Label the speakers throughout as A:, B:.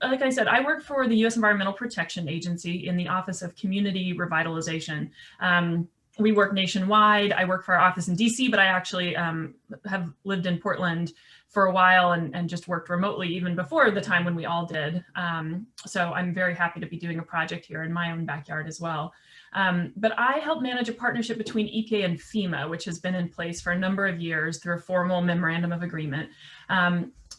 A: like I said, I work for the U.S. Environmental Protection Agency in the Office of Community Revitalization. We work nationwide. I work for our office in DC, but I actually have lived in Portland for a while and just worked remotely even before the time when we all did. So I'm very happy to be doing a project here in my own backyard as well. But I help manage a partnership between EPA and FEMA, which has been in place for a number of years through a formal memorandum of agreement.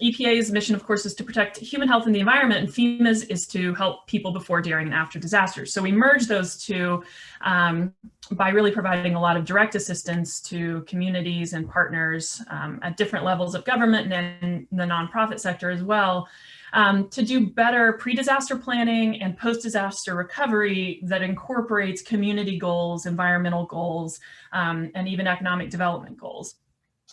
A: EPA's mission, of course, is to protect human health and the environment, and FEMA's is to help people before, during, and after disasters. So we merge those two by really providing a lot of direct assistance to communities and partners at different levels of government and the nonprofit sector as well, to do better pre-disaster planning and post-disaster recovery that incorporates community goals, environmental goals, and even economic development goals.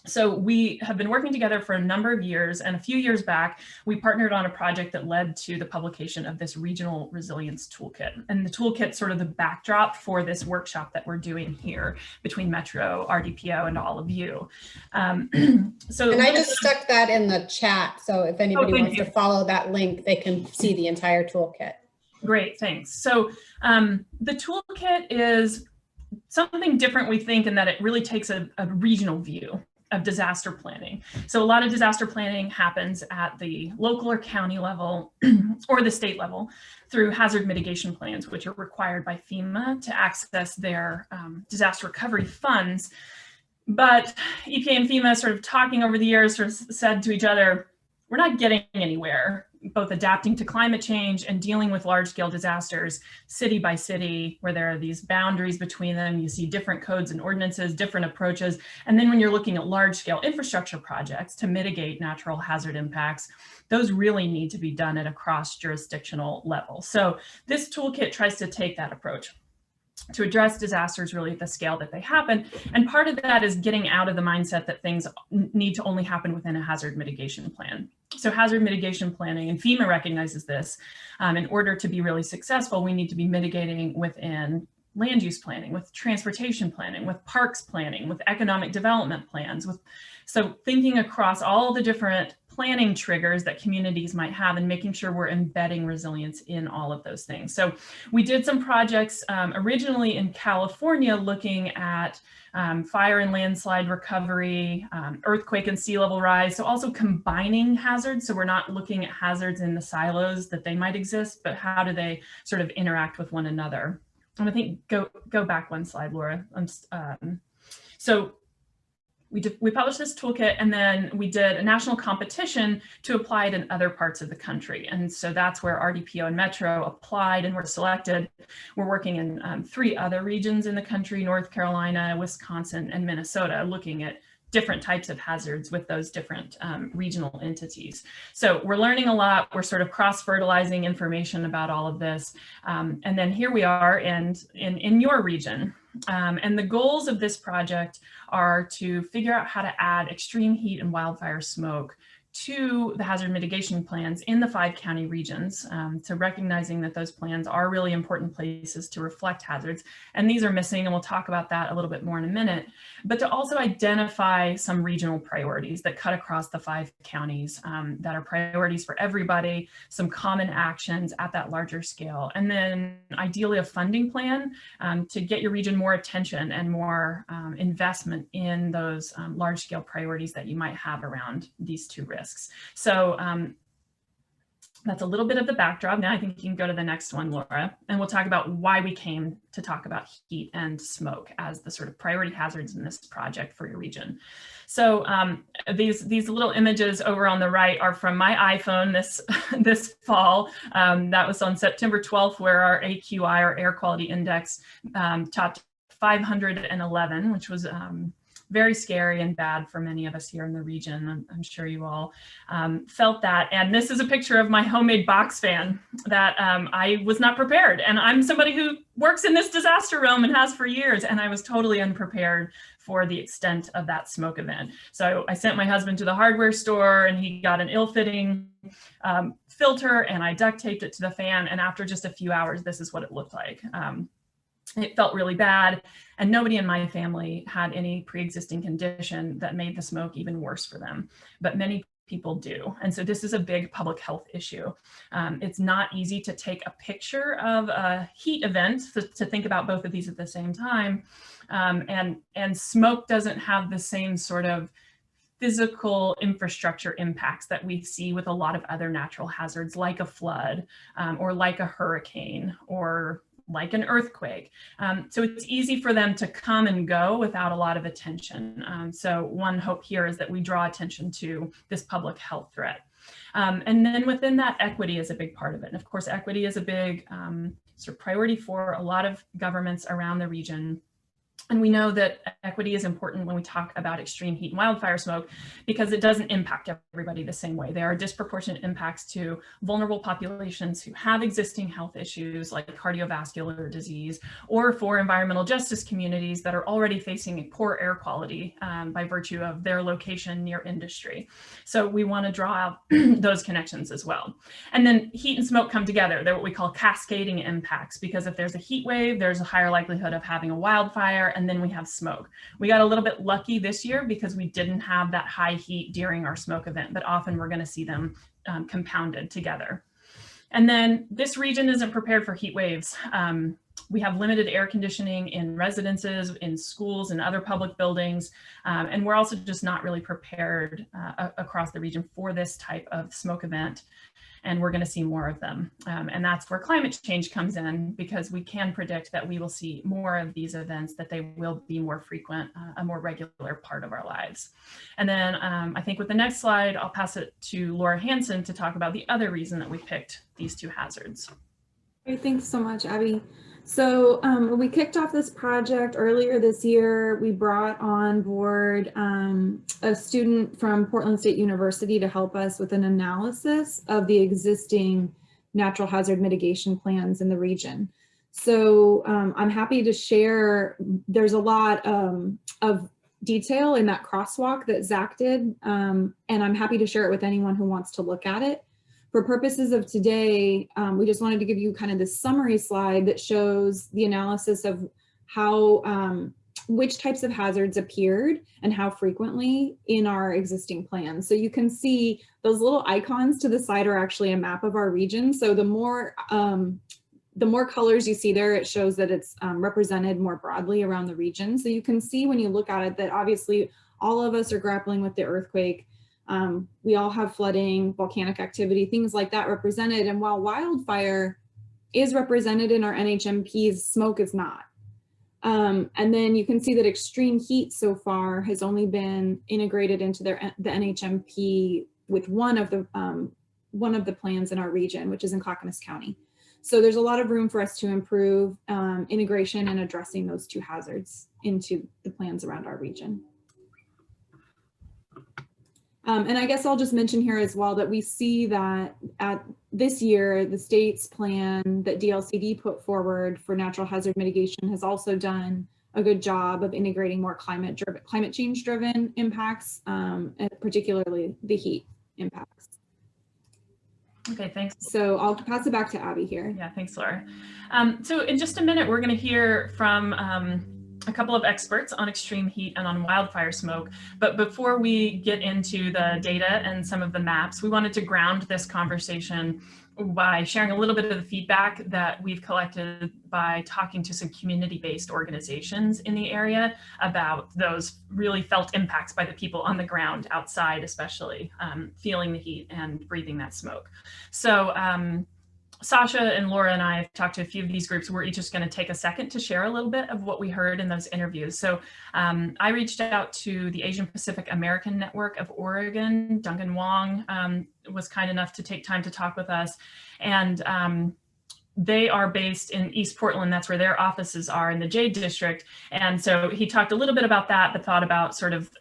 A: So we have been working together for a number of years, and a few years back, we partnered on a project that led to the publication of this regional resilience toolkit. And the toolkit sort of the backdrop for this workshop that we're doing here between Metro, RDPO, and all of you. And
B: I just stuck that in the chat, so if anybody wants to follow that link, they can see the entire toolkit.
A: Great, thanks. So the toolkit is something different, we think, in that it really takes a regional view of disaster planning. So a lot of disaster planning happens at the local or county level or the state level through hazard mitigation plans, which are required by FEMA to access their disaster recovery funds. But EPA and FEMA sort of talking over the years sort of said to each other, we're not getting anywhere, both adapting to climate change and dealing with large scale disasters, city by city, where there are these boundaries between them. You see different codes and ordinances, different approaches. And then when you're looking at large scale infrastructure projects to mitigate natural hazard impacts, those really need to be done at a cross jurisdictional level. So this toolkit tries to take that approach to address disasters really at the scale that they happen. And part of that is getting out of the mindset that things need to only happen within a hazard mitigation plan. So hazard mitigation planning, and FEMA recognizes this, in order to be really successful, we need to be mitigating within land use planning, with transportation planning, with parks planning, with economic development plans, so thinking across all the different planning triggers that communities might have and making sure we're embedding resilience in all of those things. So we did some projects originally in California looking at fire and landslide recovery, earthquake and sea level rise. So also combining hazards. So we're not looking at hazards in the silos that they might exist, but how do they sort of interact with one another? And I think go back one slide, Laura. So we published this toolkit, and then we did a national competition to apply it in other parts of the country. And so that's where RDPO and Metro applied and were selected. We're working in 3 other regions in the country, North Carolina, Wisconsin, and Minnesota, looking at different types of hazards with those different regional entities. So we're learning a lot. We're sort of cross-fertilizing information about all of this. And then here we are in your region. And the goals of this project are to figure out how to add extreme heat and wildfire smoke to the hazard mitigation plans in the 5 county regions, to recognizing that those plans are really important places to reflect hazards. And these are missing, and we'll talk about that a little bit more in a minute, but to also identify some regional priorities that cut across the 5 counties that are priorities for everybody, some common actions at that larger scale, and then ideally a funding plan to get your region more attention and more investment in those large scale priorities that you might have around these 2 risks. So that's a little bit of the backdrop. Now I think you can go to the next one, Laura, and we'll talk about why we came to talk about heat and smoke as the sort of priority hazards in this project for your region. So these little images over on the right are from my iPhone this fall. That was on September 12th, where our AQI, our air quality index, topped 511, which was very scary and bad for many of us here in the region. I'm sure you all felt that. And this is a picture of my homemade box fan that I was not prepared. And I'm somebody who works in this disaster realm and has for years, and I was totally unprepared for the extent of that smoke event. So I sent my husband to the hardware store, and he got an ill-fitting filter, and I duct taped it to the fan. And after just a few hours, this is what it looked like. It felt really bad, and nobody in my family had any pre-existing condition that made the smoke even worse for them. But many people do. And so this is a big public health issue. It's not easy to take a picture of a heat event, to think about both of these at the same time. And smoke doesn't have the same sort of physical infrastructure impacts that we see with a lot of other natural hazards, like a flood, or like a hurricane, or like an earthquake. So it's easy for them to come and go without a lot of attention. So one hope here is that we draw attention to this public health threat. And then within that, equity is a big part of it. And of course, equity is a big sort of priority for a lot of governments around the region. And we know that equity is important when we talk about extreme heat and wildfire smoke, because it doesn't impact everybody the same way. There are disproportionate impacts to vulnerable populations who have existing health issues like cardiovascular disease, or for environmental justice communities that are already facing poor air quality by virtue of their location near industry. So we want to draw out those connections as well. And then heat and smoke come together. They're what we call cascading impacts, because if there's a heat wave, there's a higher likelihood of having a wildfire, and then we have smoke. We got a little bit lucky this year because we didn't have that high heat during our smoke event, but often we're going to see them compounded together. And then this region isn't prepared for heat waves. We have limited air conditioning in residences, in schools, and other public buildings. And we're also just not really prepared across the region for this type of smoke event. And we're going to see more of them. And that's where climate change comes in, because we can predict that we will see more of these events, that they will be more frequent, a more regular part of our lives. And then I think with the next slide, I'll pass it to Laura Hansen to talk about the other reason that we picked these two hazards.
C: Great, thanks so much, Abby. So when we kicked off this project earlier this year, we brought on board a student from Portland State University to help us with an analysis of the existing natural hazard mitigation plans in the region. So I'm happy to share, there's a lot of detail in that crosswalk that Zach did, and I'm happy to share it with anyone who wants to look at it. For purposes of today, we just wanted to give you kind of this summary slide that shows the analysis of how, which types of hazards appeared and how frequently in our existing plans. So you can see those little icons to the side are actually a map of our region. So the more colors you see there, it shows that it's represented more broadly around the region. So you can see when you look at it that obviously all of us are grappling with the earthquake. We all have flooding, volcanic activity, things like that represented. And while wildfire is represented in our NHMPs, smoke is not. And then you can see that extreme heat so far has only been integrated into the NHMP with one of the plans in our region, which is in Clackamas County. So there's a lot of room for us to improve integration and addressing those two hazards into the plans around our region. And I guess I'll just mention here as well that we see that at this year, the state's plan that DLCD put forward for natural hazard mitigation has also done a good job of integrating more climate change driven impacts, and particularly the heat impacts.
A: Okay, thanks.
C: So I'll pass it back to Abby here.
A: Yeah, thanks, Laura. So in just a minute, we're going to hear from a couple of experts on extreme heat and on wildfire smoke. But before we get into the data and some of the maps, we wanted to ground this conversation by sharing a little bit of the feedback that we've collected by talking to some community-based organizations in the area about those really felt impacts by the people on the ground outside, especially feeling the heat and breathing that smoke. So Sasha and Laura and I have talked to a few of these groups. We're each just going to take a second to share a little bit of what we heard in those interviews. So I reached out to the Asian Pacific American Network of Oregon. Duncan Wong was kind enough to take time to talk with us. And they are based in East Portland. That's where their offices are in the Jade District. And so he talked a little bit about that, but thought about sort of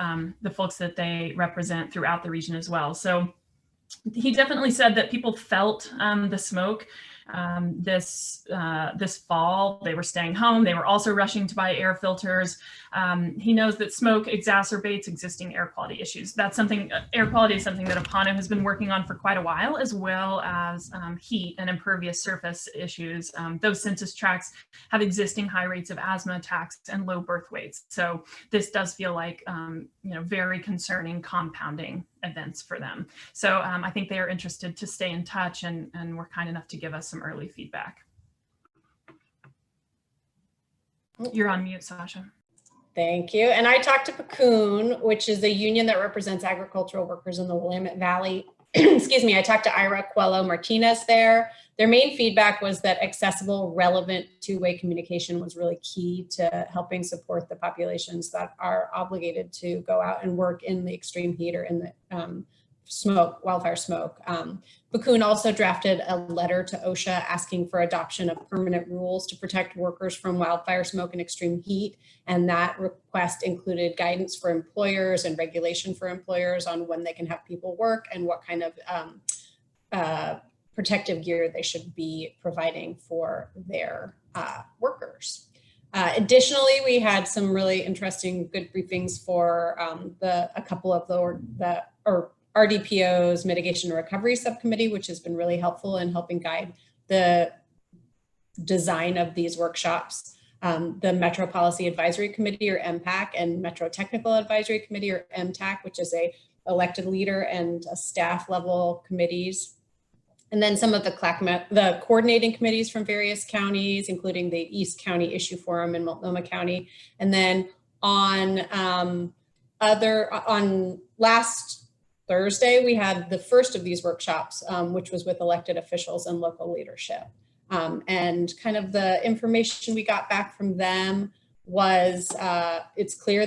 A: the folks that they represent throughout the region as well. So he definitely said that people felt the smoke this fall. They were staying home. They were also rushing to buy air filters. He knows that smoke exacerbates existing air quality issues. That's something, air quality is something that Apano has been working on for quite a while, as well as heat and impervious surface issues. Those census tracts have existing high rates of asthma attacks and low birth weights. So this does feel like, very concerning compounding events for them. So I think they are interested to stay in touch and were kind enough to give us some early feedback. You're on mute, Sasha.
B: Thank you. And I talked to PCOON, which is a union that represents agricultural workers in the Willamette Valley. Excuse me, I talked to Ira Coelho Martinez there. Their main feedback was that accessible, relevant two-way communication was really key to helping support the populations that are obligated to go out and work in the extreme heat or in the wildfire smoke. PCOON also drafted a letter to OSHA asking for adoption of permanent rules to protect workers from wildfire smoke and extreme heat. And that request included guidance for employers and regulation for employers on when they can have people work and what kind of protective gear they should be providing for their workers. Additionally, we had some really interesting, good briefings for a couple of the RDPO's Mitigation and Recovery Subcommittee, which has been really helpful in helping guide the design of these workshops. The Metro Policy Advisory Committee, or MPAC, and Metro Technical Advisory Committee, or MTAC, which is a elected leader and a staff level committees. And then some of the coordinating committees from various counties, including the East County Issue Forum in Multnomah County. And then on last Thursday, we had the first of these workshops, which was with elected officials and local leadership. And kind of the information we got back from them was it's clear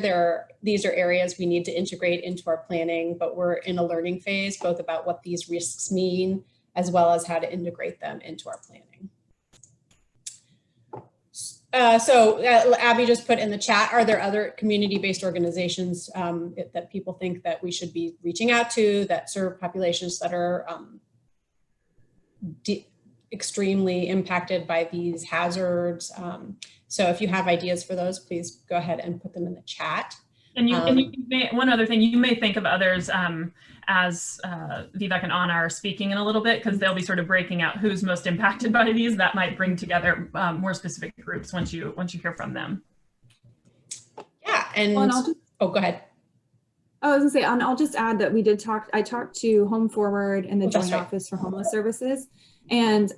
B: these are areas we need to integrate into our planning, but we're in a learning phase, both about what these risks mean, as well as how to integrate them into our planning. So Abby just put in the chat, are there other community-based organizations that people think that we should be reaching out to that serve populations that are extremely impacted by these hazards? So if you have ideas for those, please go ahead and put them in the chat.
A: And you may, one other thing, you may think of others as Vivek and Anna are speaking in a little bit, because they'll be sort of breaking out who's most impacted by these. That might bring together more specific groups once you hear from them.
B: Yeah, and oh, go ahead.
C: I was gonna say, I'll just add that I talked to Home Forward and the Joint Office for Homeless Services. And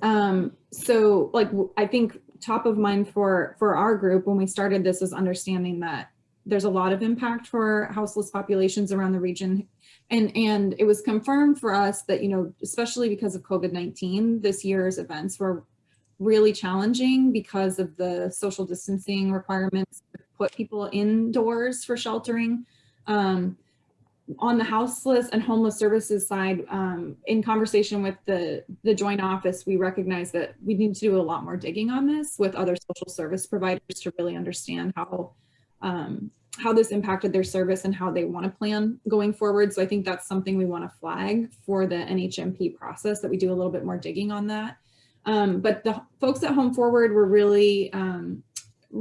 C: so like, I think top of mind for our group when we started this was understanding that there's a lot of impact for houseless populations around the region. And it was confirmed for us that, especially because of COVID-19, this year's events were really challenging because of the social distancing requirements to put people indoors for sheltering. On the houseless and homeless services side, in conversation with the Joint Office, we recognize that we need to do a lot more digging on this with other social service providers to really understand how this impacted their service and how they want to plan going forward. So I think that's something we want to flag for the NHMP process, that we do a little bit more digging on that. But the folks at Home Forward were really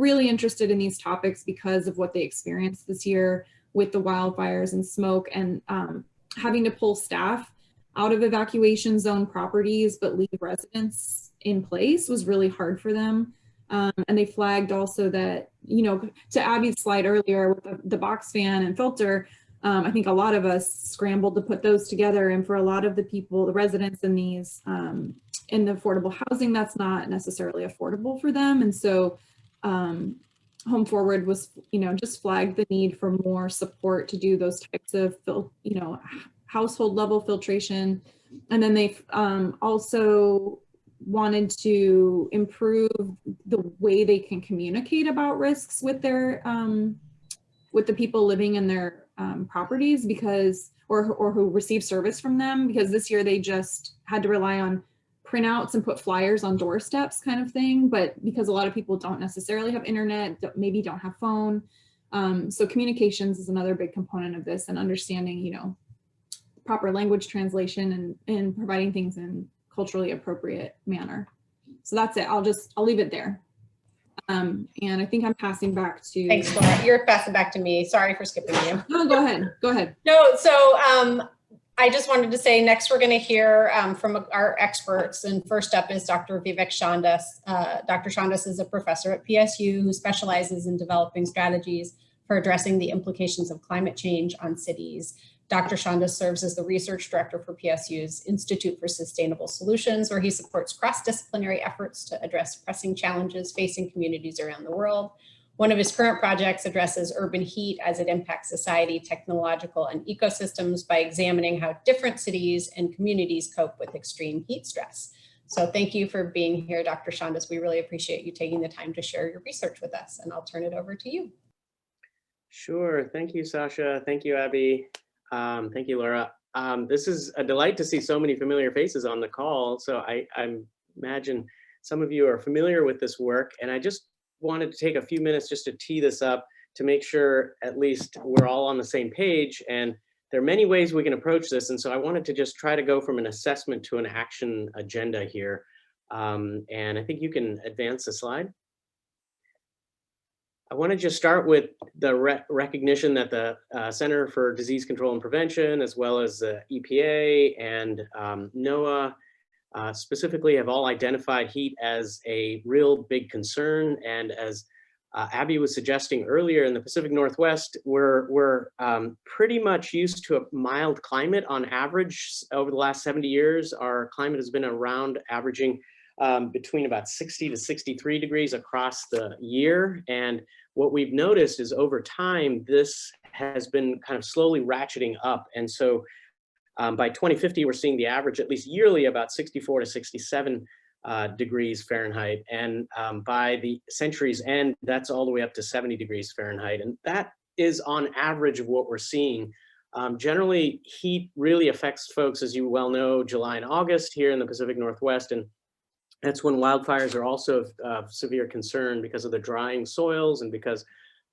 C: interested in these topics because of what they experienced this year with the wildfires and smoke, and having to pull staff out of evacuation zone properties but leave residents in place was really hard for them. And they flagged also that, to Abby's slide earlier with the box fan and filter, I think a lot of us scrambled to put those together. And for a lot of the people, the residents in these, in the affordable housing, that's not necessarily affordable for them. And so Home Forward was, just flagged the need for more support to do those types of, household level filtration. And then they also wanted to improve the way they can communicate about risks with their with the people living in their properties, because or who receive service from them, because this year they just had to rely on printouts and put flyers on doorsteps kind of thing. But because a lot of people don't necessarily have internet, maybe don't have phone, so communications is another big component of this, and understanding proper language translation and providing things in culturally appropriate manner. So that's it. I'll leave it there. And I think I'm passing back to.
B: Thanks, Laura. You're passing back to me. Sorry for skipping you.
C: No, go ahead. Go ahead.
B: No, so I just wanted to say next we're going to hear from our experts. And first up is Dr. Vivek Chandas. Dr. Chandas is a professor at PSU who specializes in developing strategies for addressing the implications of climate change on cities. Dr. Chandas serves as the research director for PSU's Institute for Sustainable Solutions, where he supports cross-disciplinary efforts to address pressing challenges facing communities around the world. One of his current projects addresses urban heat as it impacts society, technological, and ecosystems by examining how different cities and communities cope with extreme heat stress. So thank you for being here, Dr. Chandas. We really appreciate you taking the time to share your research with us, and I'll turn it over to you.
D: Sure. Thank you, Sasha. Thank you, Abby. Thank you, Laura. This is a delight to see so many familiar faces on the call. So I imagine some of you are familiar with this work, and I just wanted to take a few minutes just to tee this up to make sure at least we're all on the same page. And there are many ways we can approach this. And so I wanted to just try to go from an assessment to an action agenda here. And I think you can advance the slide. I want to just start with the recognition that the Center for Disease Control and Prevention, as well as the EPA and NOAA, specifically have all identified heat as a real big concern. And as Abby was suggesting earlier, in the Pacific Northwest, we're pretty much used to a mild climate on average. Over the last 70 years, our climate has been around averaging between about 60 to 63 degrees across the year. And what we've noticed is over time, this has been kind of slowly ratcheting up. And so by 2050, we're seeing the average, at least yearly, about 64 to 67 degrees Fahrenheit. And by the century's end, that's all the way up to 70 degrees Fahrenheit. And that is on average of what we're seeing. Generally, heat really affects folks, as you well know, July and August here in the Pacific Northwest. And that's when wildfires are also of severe concern because of the drying soils and because,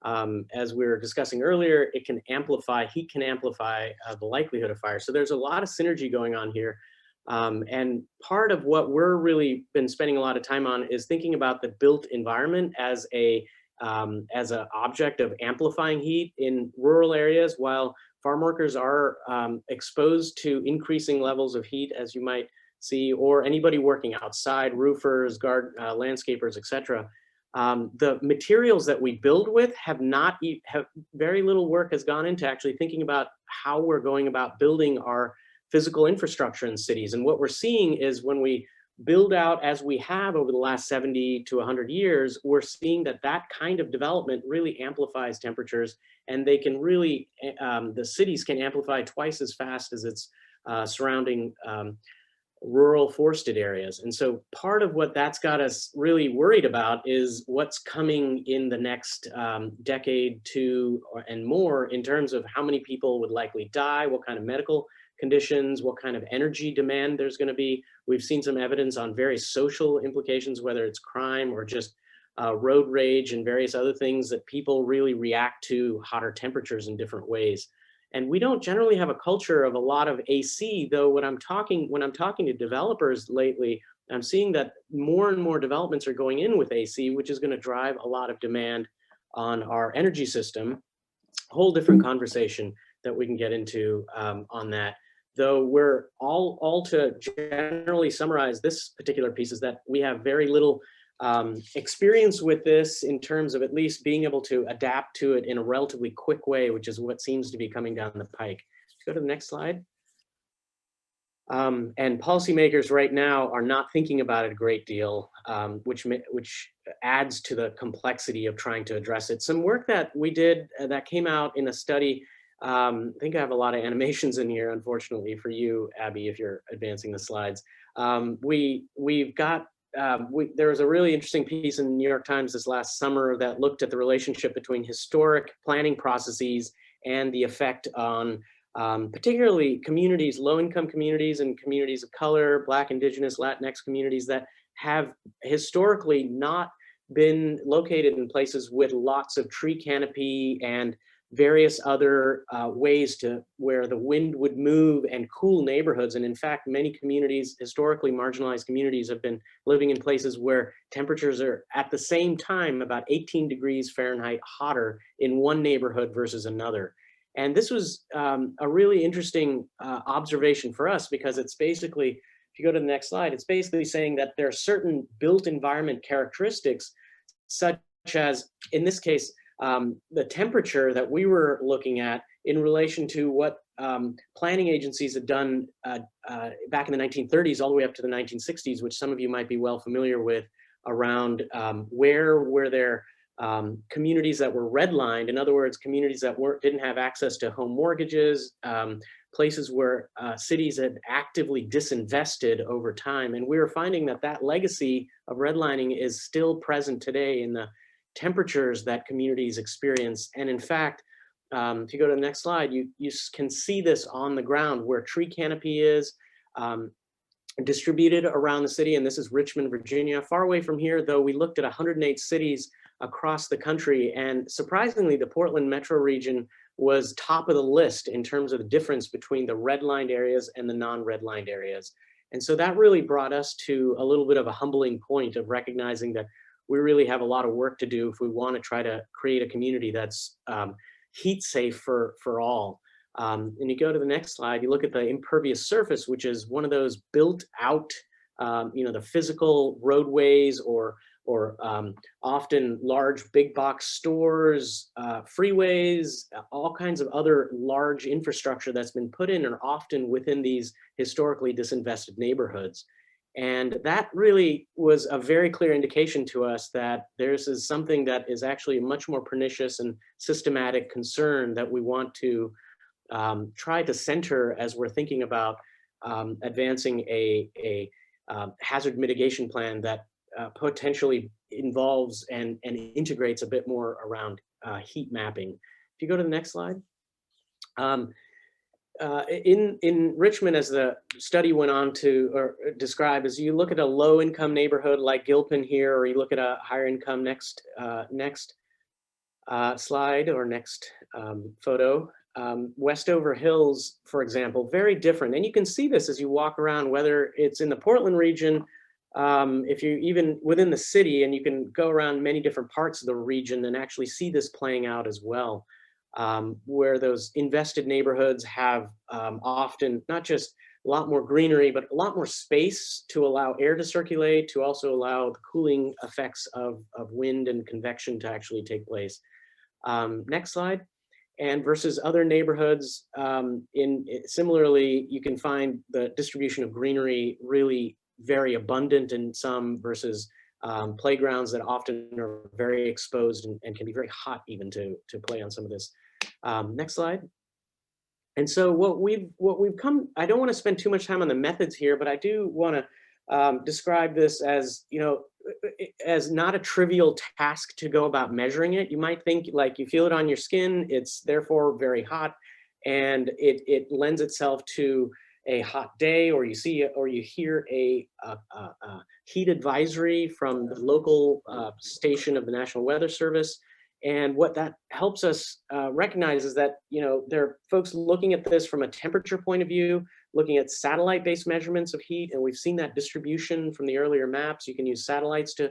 D: as we were discussing earlier, it can amplify, heat can amplify the likelihood of fire. So there's a lot of synergy going on here. And part of what we're really been spending a lot of time on is thinking about the built environment as an object of amplifying heat in rural areas, while farm workers are exposed to increasing levels of heat, as you might see, or anybody working outside, roofers, landscapers, etc. The materials that we build with have very little work has gone into actually thinking about how we're going about building our physical infrastructure in cities. And what we're seeing is when we build out as we have over the last 70 to 100 years, we're seeing that that kind of development really amplifies temperatures, and they can really, the cities can amplify twice as fast as its surrounding rural forested areas. And so part of what that's got us really worried about is what's coming in the next decade and more in terms of how many people would likely die, what kind of medical conditions, what kind of energy demand there's going to be. We've seen some evidence on various social implications, whether it's crime or just road rage and various other things, that people really react to hotter temperatures in different ways. And we don't generally have a culture of a lot of AC, though when I'm talking to developers lately, I'm seeing that more and more developments are going in with AC, which is going to drive a lot of demand on our energy system. Whole different conversation that we can get into on that. Though we're all to generally summarize this particular piece is that we have very little experience with this in terms of at least being able to adapt to it in a relatively quick way, which is what seems to be coming down the pike. Let's go to the next slide. And policymakers right now are not thinking about it a great deal, which adds to the complexity of trying to address it. Some work that we did that came out in a study, I think I have a lot of animations in here, unfortunately for you, Abby, if you're advancing the slides. There was a really interesting piece in the New York Times this last summer that looked at the relationship between historic planning processes and the effect on particularly communities, low-income communities and communities of color, Black, Indigenous, Latinx communities that have historically not been located in places with lots of tree canopy and various other ways to where the wind would move and cool neighborhoods. And in fact, many communities, historically marginalized communities, have been living in places where temperatures are at the same time about 18 degrees Fahrenheit hotter in one neighborhood versus another. And this was a really interesting observation for us, because it's basically, if you go to the next slide, it's basically saying that there are certain built environment characteristics, such as, in this case, the temperature that we were looking at in relation to what planning agencies had done back in the 1930s all the way up to the 1960s, which some of you might be well familiar with, around where were there communities that were redlined. In other words, communities that didn't have access to home mortgages, places where cities had actively disinvested over time. And we were finding that that legacy of redlining is still present today in the temperatures that communities experience. And in fact, if you go to the next slide, you can see this on the ground where tree canopy is distributed around the city. And this is Richmond, Virginia. Far away from here, though, we looked at 108 cities across the country. And surprisingly, the Portland metro region was top of the list in terms of the difference between the redlined areas and the non-redlined areas. And so that really brought us to a little bit of a humbling point of recognizing that we really have a lot of work to do if we want to try to create a community that's heat safe for all. And you go to the next slide, you look at the impervious surface, which is one of those built out, the physical roadways or often large big box stores, freeways, all kinds of other large infrastructure that's been put in are often within these historically disinvested neighborhoods. And that really was a very clear indication to us that this is something that is actually a much more pernicious and systematic concern that we want to try to center as we're thinking about advancing a hazard mitigation plan that potentially involves and integrates a bit more around heat mapping. If you go to the next slide. In Richmond, as the study went on to describe, as you look at a low income neighborhood like Gilpin here, or you look at a higher income next slide or next photo, Westover Hills, for example, very different. And you can see this as you walk around, whether it's in the Portland region, if you even within the city, and you can go around many different parts of the region and actually see this playing out as well. Where those invested neighborhoods have often not just a lot more greenery, but a lot more space to allow air to circulate, to also allow the cooling effects of wind and convection to actually take place. Next slide. And versus other neighborhoods, similarly, you can find the distribution of greenery really very abundant in some versus playgrounds that often are very exposed and can be very hot even to play on some of this. Next slide. And so what we've come, I don't want to spend too much time on the methods here, but I do want to describe this as, as not a trivial task to go about measuring it. You might think like you feel it on your skin, it's therefore very hot, and it lends itself to a hot day, or you see or you hear a heat advisory from the local station of the National Weather Service. And what that helps us recognize is that, there are folks looking at this from a temperature point of view, looking at satellite-based measurements of heat, and we've seen that distribution from the earlier maps. You can use satellites to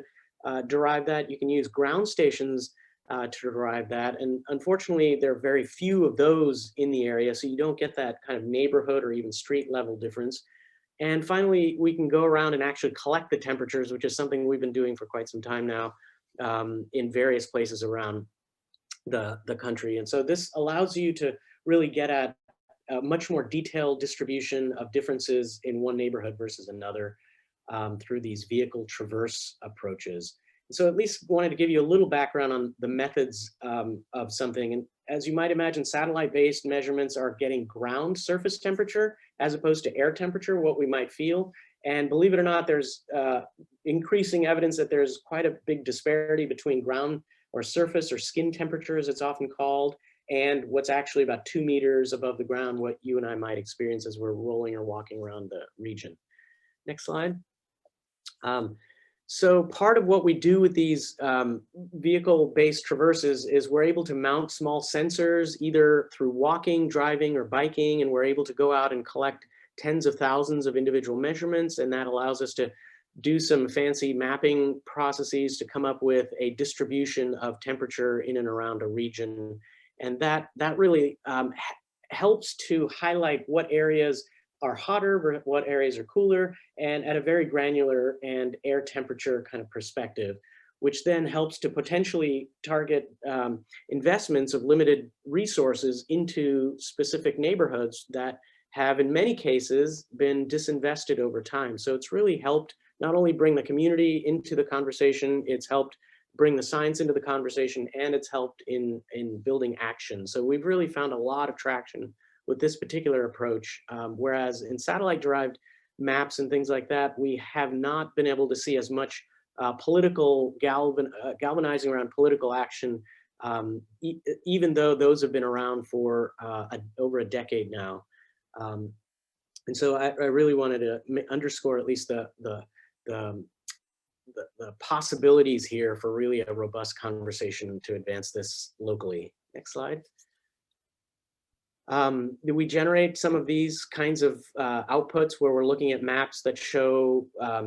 D: derive that. You can use ground stations to derive that. And unfortunately, there are very few of those in the area, so you don't get that kind of neighborhood or even street level difference. And finally, we can go around and actually collect the temperatures, which is something we've been doing for quite some time now in various places around the country. And so this allows you to really get at a much more detailed distribution of differences in one neighborhood versus another through these vehicle traverse approaches. So at least wanted to give you a little background on the methods of something. And as you might imagine, satellite-based measurements are getting ground surface temperature as opposed to air temperature, what we might feel. And believe it or not, there's increasing evidence that there's quite a big disparity between ground or surface or skin temperature, as it's often called, and what's actually about 2 meters above the ground, what you and I might experience as we're rolling or walking around the region. Next slide. So part of what we do with these vehicle-based traverses is we're able to mount small sensors either through walking, driving, or biking, and we're able to go out and collect tens of thousands of individual measurements, and that allows us to do some fancy mapping processes to come up with a distribution of temperature in and around a region. And that really helps to highlight what areas are hotter, what areas are cooler, and at a very granular and air temperature kind of perspective. which then helps to potentially target investments of limited resources into specific neighborhoods that have in many cases been disinvested over time. So it's really helped not only bring the community into the conversation, it's helped bring the science into the conversation, and it's helped in building action. So we've really found a lot of traction with this particular approach, whereas in satellite-derived maps and things like that, we have not been able to see as much political galvanizing around political action, even though those have been around for over a decade now. And so I really wanted to underscore at least the possibilities here for really a robust conversation to advance this locally. Next slide. We generate some of these kinds of outputs where we're looking at maps that show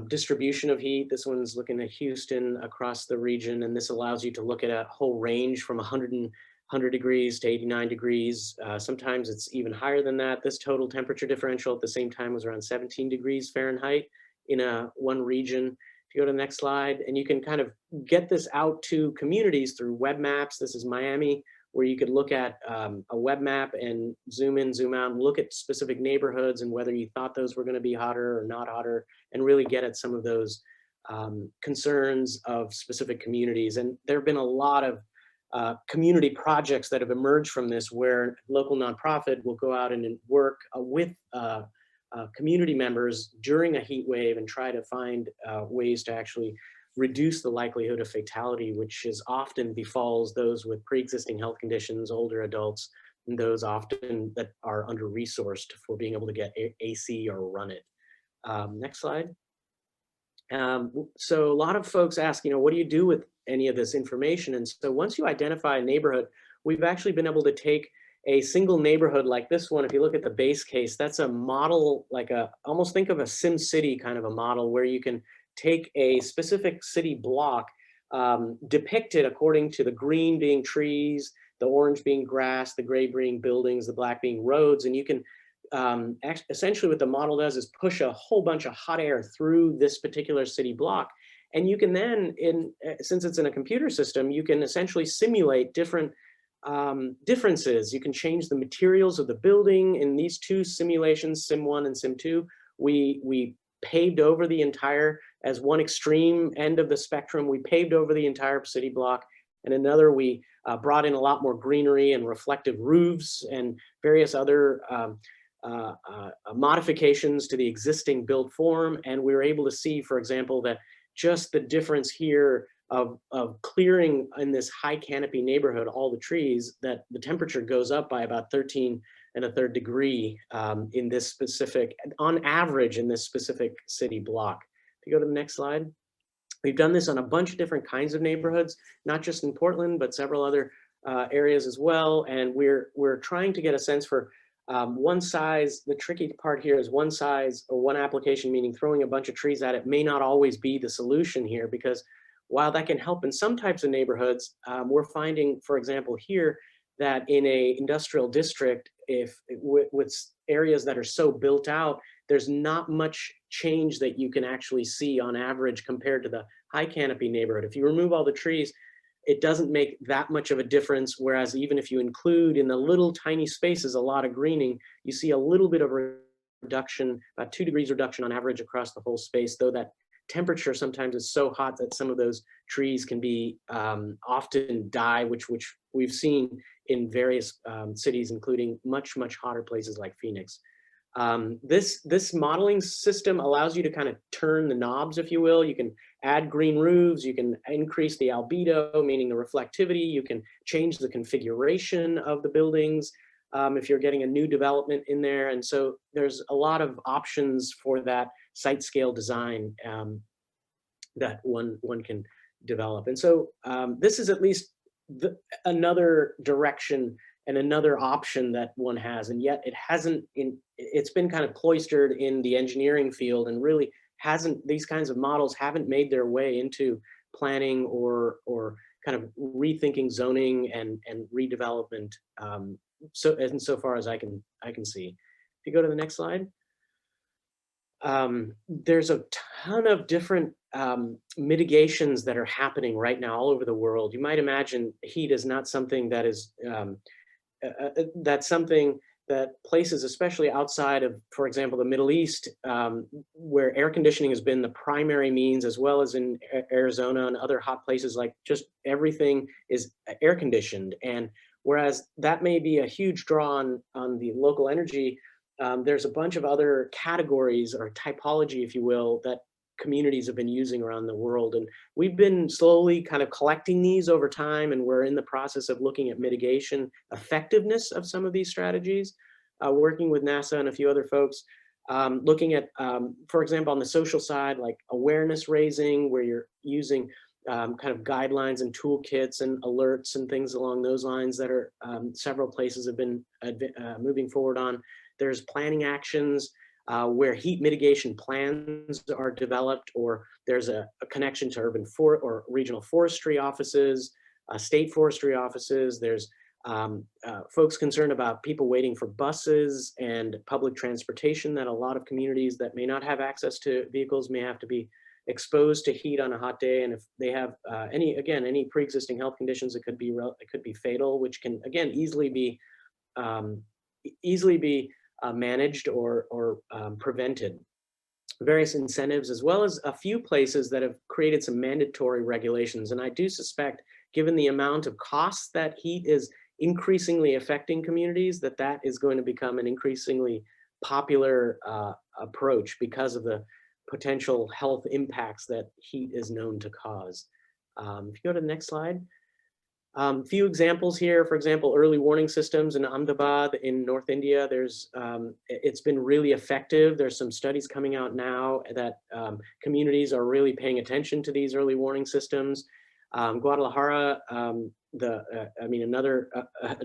D: distribution of heat. This one's looking at Houston across the region, and this allows you to look at a whole range from 100 degrees to 89 degrees. Sometimes it's even higher than that. This total temperature differential at the same time was around 17 degrees Fahrenheit in one region. If you go to the next slide, and you can kind of get this out to communities through web maps. This is Miami, where you could look at a web map and zoom in, zoom out, and look at specific neighborhoods and whether you thought those were going to be hotter or not hotter, and really get at some of those concerns of specific communities. And there have been a lot of community projects that have emerged from this, where local nonprofit will go out and work with community members during a heat wave and try to find ways to actually reduce the likelihood of fatality, which is often befalls those with pre-existing health conditions, older adults, and those often that are under-resourced for being able to get AC or run it. Next slide. So a lot of folks ask, what do you do with any of this information? And so once you identify a neighborhood, we've actually been able to take a single neighborhood like this one. If you look at the base case, that's a model, like almost think of a Sim City kind of a model, where you can take a specific city block depicted according to the green being trees, the orange being grass, the gray being buildings, the black being roads. And you can essentially what the model does is push a whole bunch of hot air through this particular city block. And you can then, since it's in a computer system, you can essentially simulate different differences. You can change the materials of the building. In these two simulations, Sim 1 and Sim 2, we paved over the entire, as one extreme end of the spectrum, we paved over the entire city block, and another we brought in a lot more greenery and reflective roofs and various other modifications to the existing built form. And we were able to see, for example, that just the difference here of clearing in this high canopy neighborhood, all the trees, that the temperature goes up by about 13.3 degrees in this specific, on average in this specific city block. If you go to the next slide. We've done this on a bunch of different kinds of neighborhoods, not just in Portland, but several other areas as well. And we're trying to get a sense for one size. The tricky part here is one size or one application, meaning throwing a bunch of trees at it, may not always be the solution here, because while that can help in some types of neighborhoods, we're finding, for example, here, that in a industrial district, with areas that are so built out, there's not much change that you can actually see on average compared to the high canopy neighborhood. If you remove all the trees, it doesn't make that much of a difference. Whereas even if you include in the little tiny spaces a lot of greening, you see a little bit of a reduction, about 2 degrees reduction on average across the whole space, though that temperature sometimes is so hot that some of those trees can be often die, which we've seen in various cities, including much hotter places like Phoenix. This modeling system allows you to kind of turn the knobs, if you will. You can add green roofs, you can increase the albedo, meaning the reflectivity, you can change the configuration of the buildings if you're getting a new development in there. And so there's a lot of options for that site scale design that one can develop. And so this is at least another direction and another option that one has, and yet it's been kind of cloistered in the engineering field, and really these kinds of models haven't made their way into planning or kind of rethinking zoning and redevelopment. So far as I can see. If you go to the next slide. there's a ton of different mitigations that are happening right now all over the world. You might imagine heat is not something that is that's something that places, especially outside of, for example, the Middle East, where air conditioning has been the primary means, as well as in Arizona and other hot places, like just everything is air conditioned. And whereas that may be a huge draw on the local energy, there's a bunch of other categories or typology, if you will, that communities have been using around the world. And we've been slowly kind of collecting these over time, and we're in the process of looking at mitigation effectiveness of some of these strategies, working with NASA and a few other folks, looking at, for example, on the social side, like awareness raising, where you're using kind of guidelines and toolkits and alerts and things along those lines that are several places have been moving forward on. There's planning actions, where heat mitigation plans are developed, or there's a connection to urban or regional forestry offices, state forestry offices. There's folks concerned about people waiting for buses and public transportation, that a lot of communities that may not have access to vehicles may have to be exposed to heat on a hot day. And if they have any pre-existing health conditions, it could be fatal, which can, again, easily be managed or prevented. Various incentives, as well as a few places that have created some mandatory regulations. And I do suspect, given the amount of costs that heat is increasingly affecting communities, that is going to become an increasingly popular approach because of the potential health impacts that heat is known to cause. If you go to the next slide. Few examples here, for example, early warning systems in Ahmedabad in North India. It's been really effective. There's some studies coming out now that communities are really paying attention to these early warning systems. Guadalajara,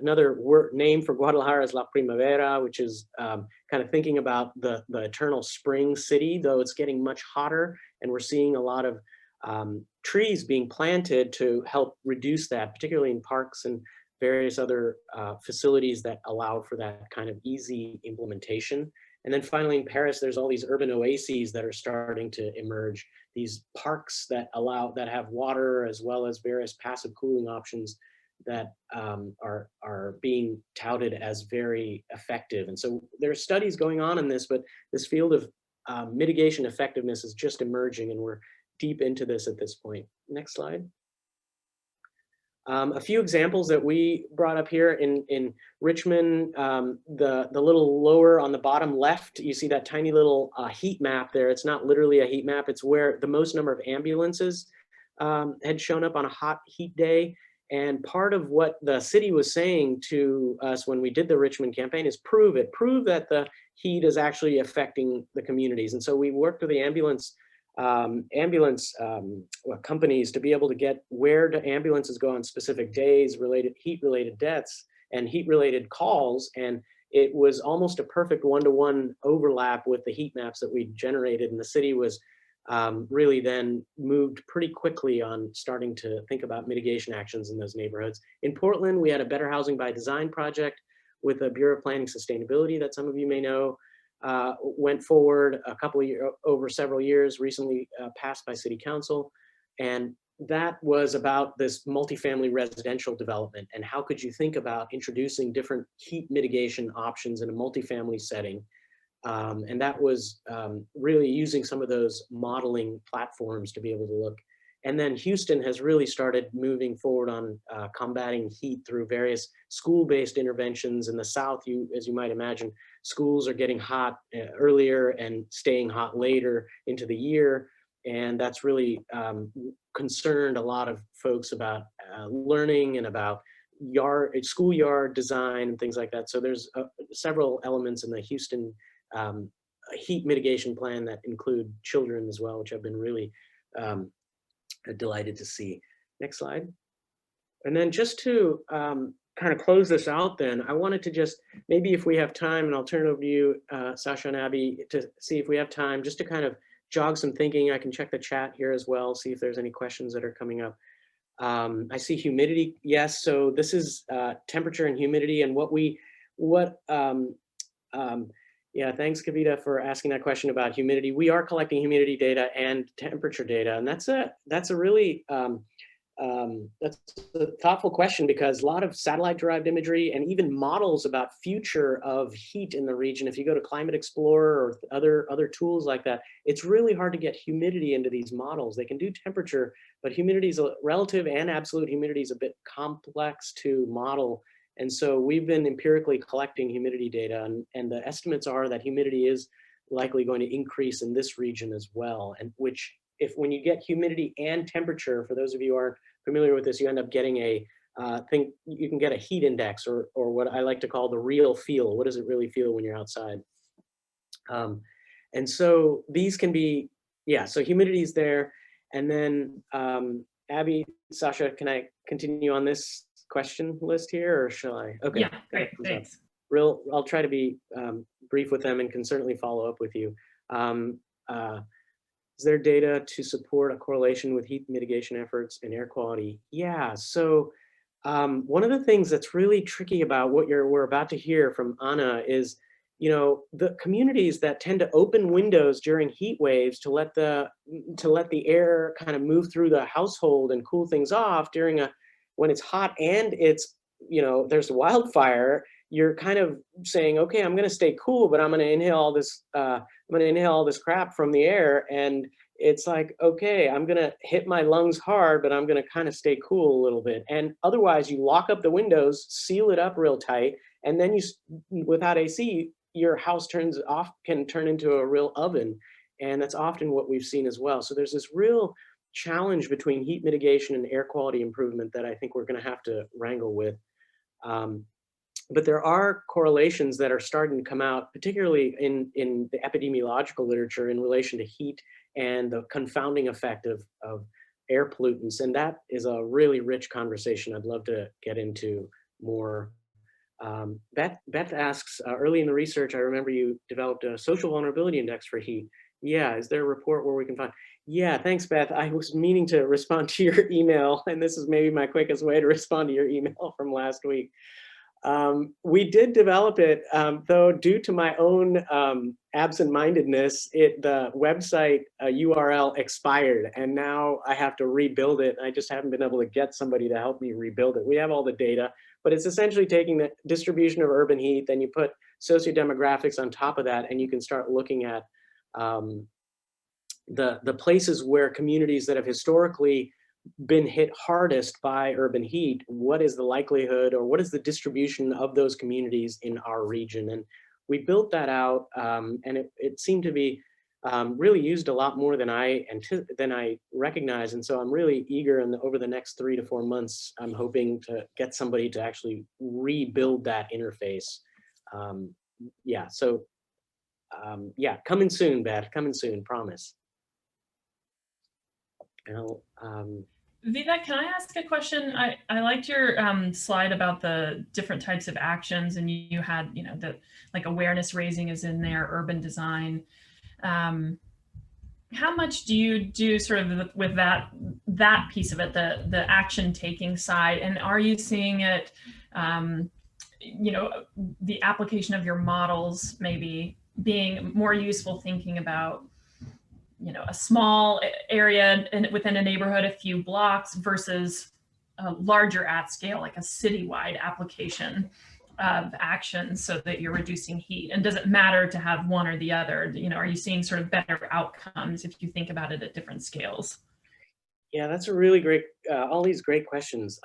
D: another name for Guadalajara is La Primavera, which is kind of thinking about the eternal spring city, though it's getting much hotter, and we're seeing a lot of trees being planted to help reduce that, particularly in parks and various other facilities that allow for that kind of easy implementation. And then finally in Paris, there's all these urban oases that are starting to emerge, these parks that have water, as well as various passive cooling options that are being touted as very effective. And so there's studies going on in this, but this field of mitigation effectiveness is just emerging, and we're deep into this at this point. Next slide. A few examples that we brought up here in Richmond, the little lower on the bottom left, you see that tiny little heat map there. It's not literally a heat map. It's where the most number of ambulances had shown up on a hot heat day. And part of what the city was saying to us when we did the Richmond campaign is prove that the heat is actually affecting the communities. And so we worked with the ambulance companies to be able to get where do ambulances go on specific days, heat-related deaths and heat-related calls. And it was almost a perfect one-to-one overlap with the heat maps that we generated. And the city was really then moved pretty quickly on starting to think about mitigation actions in those neighborhoods. In Portland, we had a Better Housing by Design project with the Bureau of Planning Sustainability that some of you may know. Went forward over several years, recently passed by City Council. And that was about this multifamily residential development, and how could you think about introducing different heat mitigation options in a multifamily setting. And that was really using some of those modeling platforms to be able to look. And then Houston has really started moving forward on combating heat through various school-based interventions. In the South, as you might imagine, schools are getting hot earlier and staying hot later into the year. And that's really concerned a lot of folks about learning and about schoolyard design and things like that. So there's several elements in the Houston heat mitigation plan that include children as well, which I've been really delighted to see. Next slide. And then just to kind of close this out, then I wanted to just, maybe if we have time, and I'll turn it over to you, Sasha and Abby, to see if we have time just to kind of jog some thinking. I can check the chat here as well, see if there's any questions that are coming up. I see humidity. Yes, so this is temperature and humidity, and Yeah, thanks, Kavita, for asking that question about humidity. We are collecting humidity data and temperature data, and that's a really that's a thoughtful question, because a lot of satellite-derived imagery and even models about future of heat in the region, if you go to Climate Explorer or other tools like that, it's really hard to get humidity into these models. They can do temperature, but humidity is relative and absolute humidity is a bit complex to model. And so we've been empirically collecting humidity data, and the estimates are that humidity is likely going to increase in this region as well. And which, when you get humidity and temperature, for those of you who aren't familiar with this, you end up getting a you can get a heat index, or what I like to call the real feel. What does it really feel when you're outside? And so these can be, yeah, so humidity is there. And then Abby, Sasha, can I continue on this question list here, or shall I? Okay.
A: Yeah, great, thanks.
D: I'll try to be brief with them and can certainly follow up with you. Is there data to support a correlation with heat mitigation efforts and air quality? Yeah, so one of the things that's really tricky about what we're about to hear from Anna is, the communities that tend to open windows during heat waves to let the air kind of move through the household and cool things off when it's hot and it's, there's wildfire. You're kind of saying, okay, I'm going to stay cool, but I'm going to inhale all this crap from the air. And it's like, okay, I'm going to hit my lungs hard, but I'm going to kind of stay cool a little bit. And otherwise you lock up the windows, seal it up real tight. And then without AC, your house can turn into a real oven. And that's often what we've seen as well. So there's this real challenge between heat mitigation and air quality improvement that I think we're going to have to wrangle with. But there are correlations that are starting to come out, particularly in the epidemiological literature, in relation to heat and the confounding effect of air pollutants. And that is a really rich conversation I'd love to get into more. Beth asks, early in the research, I remember you developed a social vulnerability index for heat. Yeah, is there a report where we can find? Yeah, thanks, Beth. I was meaning to respond to your email, and this is maybe my quickest way to respond to your email from last week. We did develop it, though due to my own absent-mindedness, the website URL expired, and now I have to rebuild it. I just haven't been able to get somebody to help me rebuild it. We have all the data, but it's essentially taking the distribution of urban heat, then you put sociodemographics on top of that, and you can start looking at the places where communities that have historically been hit hardest by urban heat, what is the likelihood, or what is the distribution of those communities in our region? And we built that out, and it seemed to be really used a lot more than I recognized. And so I'm really eager, and over the next 3 to 4 months, I'm hoping to get somebody to actually rebuild that interface. Yeah, so yeah, coming soon, Beth, coming soon, promise.
A: Vivek, can I ask a question? I liked your slide about the different types of actions, and you had, the like awareness raising is in there, urban design. How much do you do sort of with that piece of it, the action taking side, and are you seeing it, the application of your models maybe being more useful, thinking about a small area within a neighborhood, a few blocks, versus a larger at scale, like a citywide application of action, so that you're reducing heat? And does it matter to have one or the other? Are you seeing sort of better outcomes if you think about it at different scales?
D: Yeah, that's a really great, all these great questions.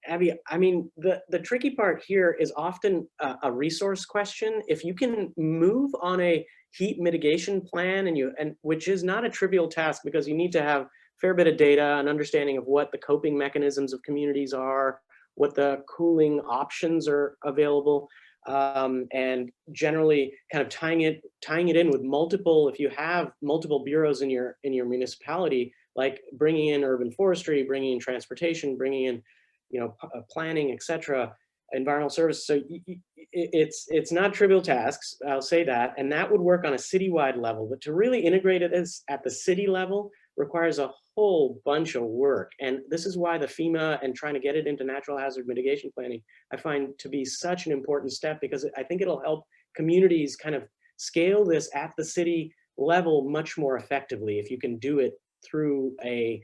D: Abby, I mean, the tricky part here is often a resource question. If you can move on a heat mitigation plan, and which is not a trivial task, because you need to have a fair bit of data and understanding of what the coping mechanisms of communities are, what the cooling options are available, and generally kind of tying it in with multiple, if you have multiple bureaus in your municipality, like bringing in urban forestry, bringing in transportation, bringing in planning, etc., environmental services. So it's not trivial tasks, I'll say that, and that would work on a citywide level. But to really integrate it at the city level requires a whole bunch of work. And this is why the FEMA and trying to get it into natural hazard mitigation planning, I find to be such an important step, because I think it'll help communities kind of scale this at the city level much more effectively if you can do it through a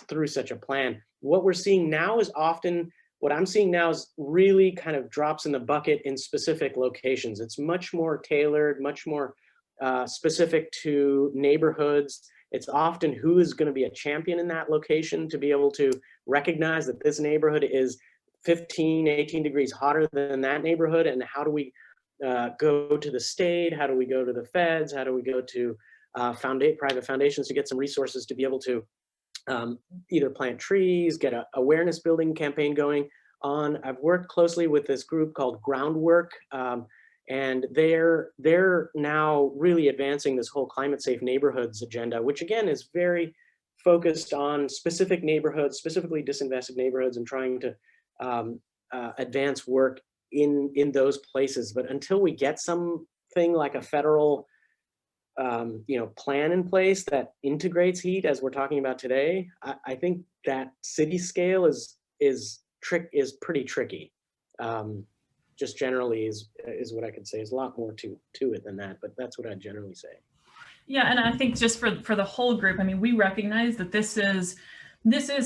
D: through such a plan. What we're seeing now is often, what I'm seeing now is really kind of drops in the bucket in specific locations. It's much more tailored, much more specific to neighborhoods. It's often who is going to be a champion in that location to be able to recognize that this neighborhood is 15, 18 degrees hotter than that neighborhood, and how do we go to the state, how do we go to the feds, how do we go to private foundations to get some resources to be able to either plant trees, get an awareness building campaign going on. I've worked closely with this group called Groundwork, and they're now really advancing this whole climate safe neighborhoods agenda, which again is very focused on specific neighborhoods, specifically disinvested neighborhoods, and trying to advance work in those places. But until we get something like a federal plan in place that integrates heat, as we're talking about today, I think that city scale is pretty tricky. Just generally is what I could say. There's a lot more to it than that, but that's what I'd generally say.
A: Yeah, and I think just for the whole group, I mean, we recognize that this is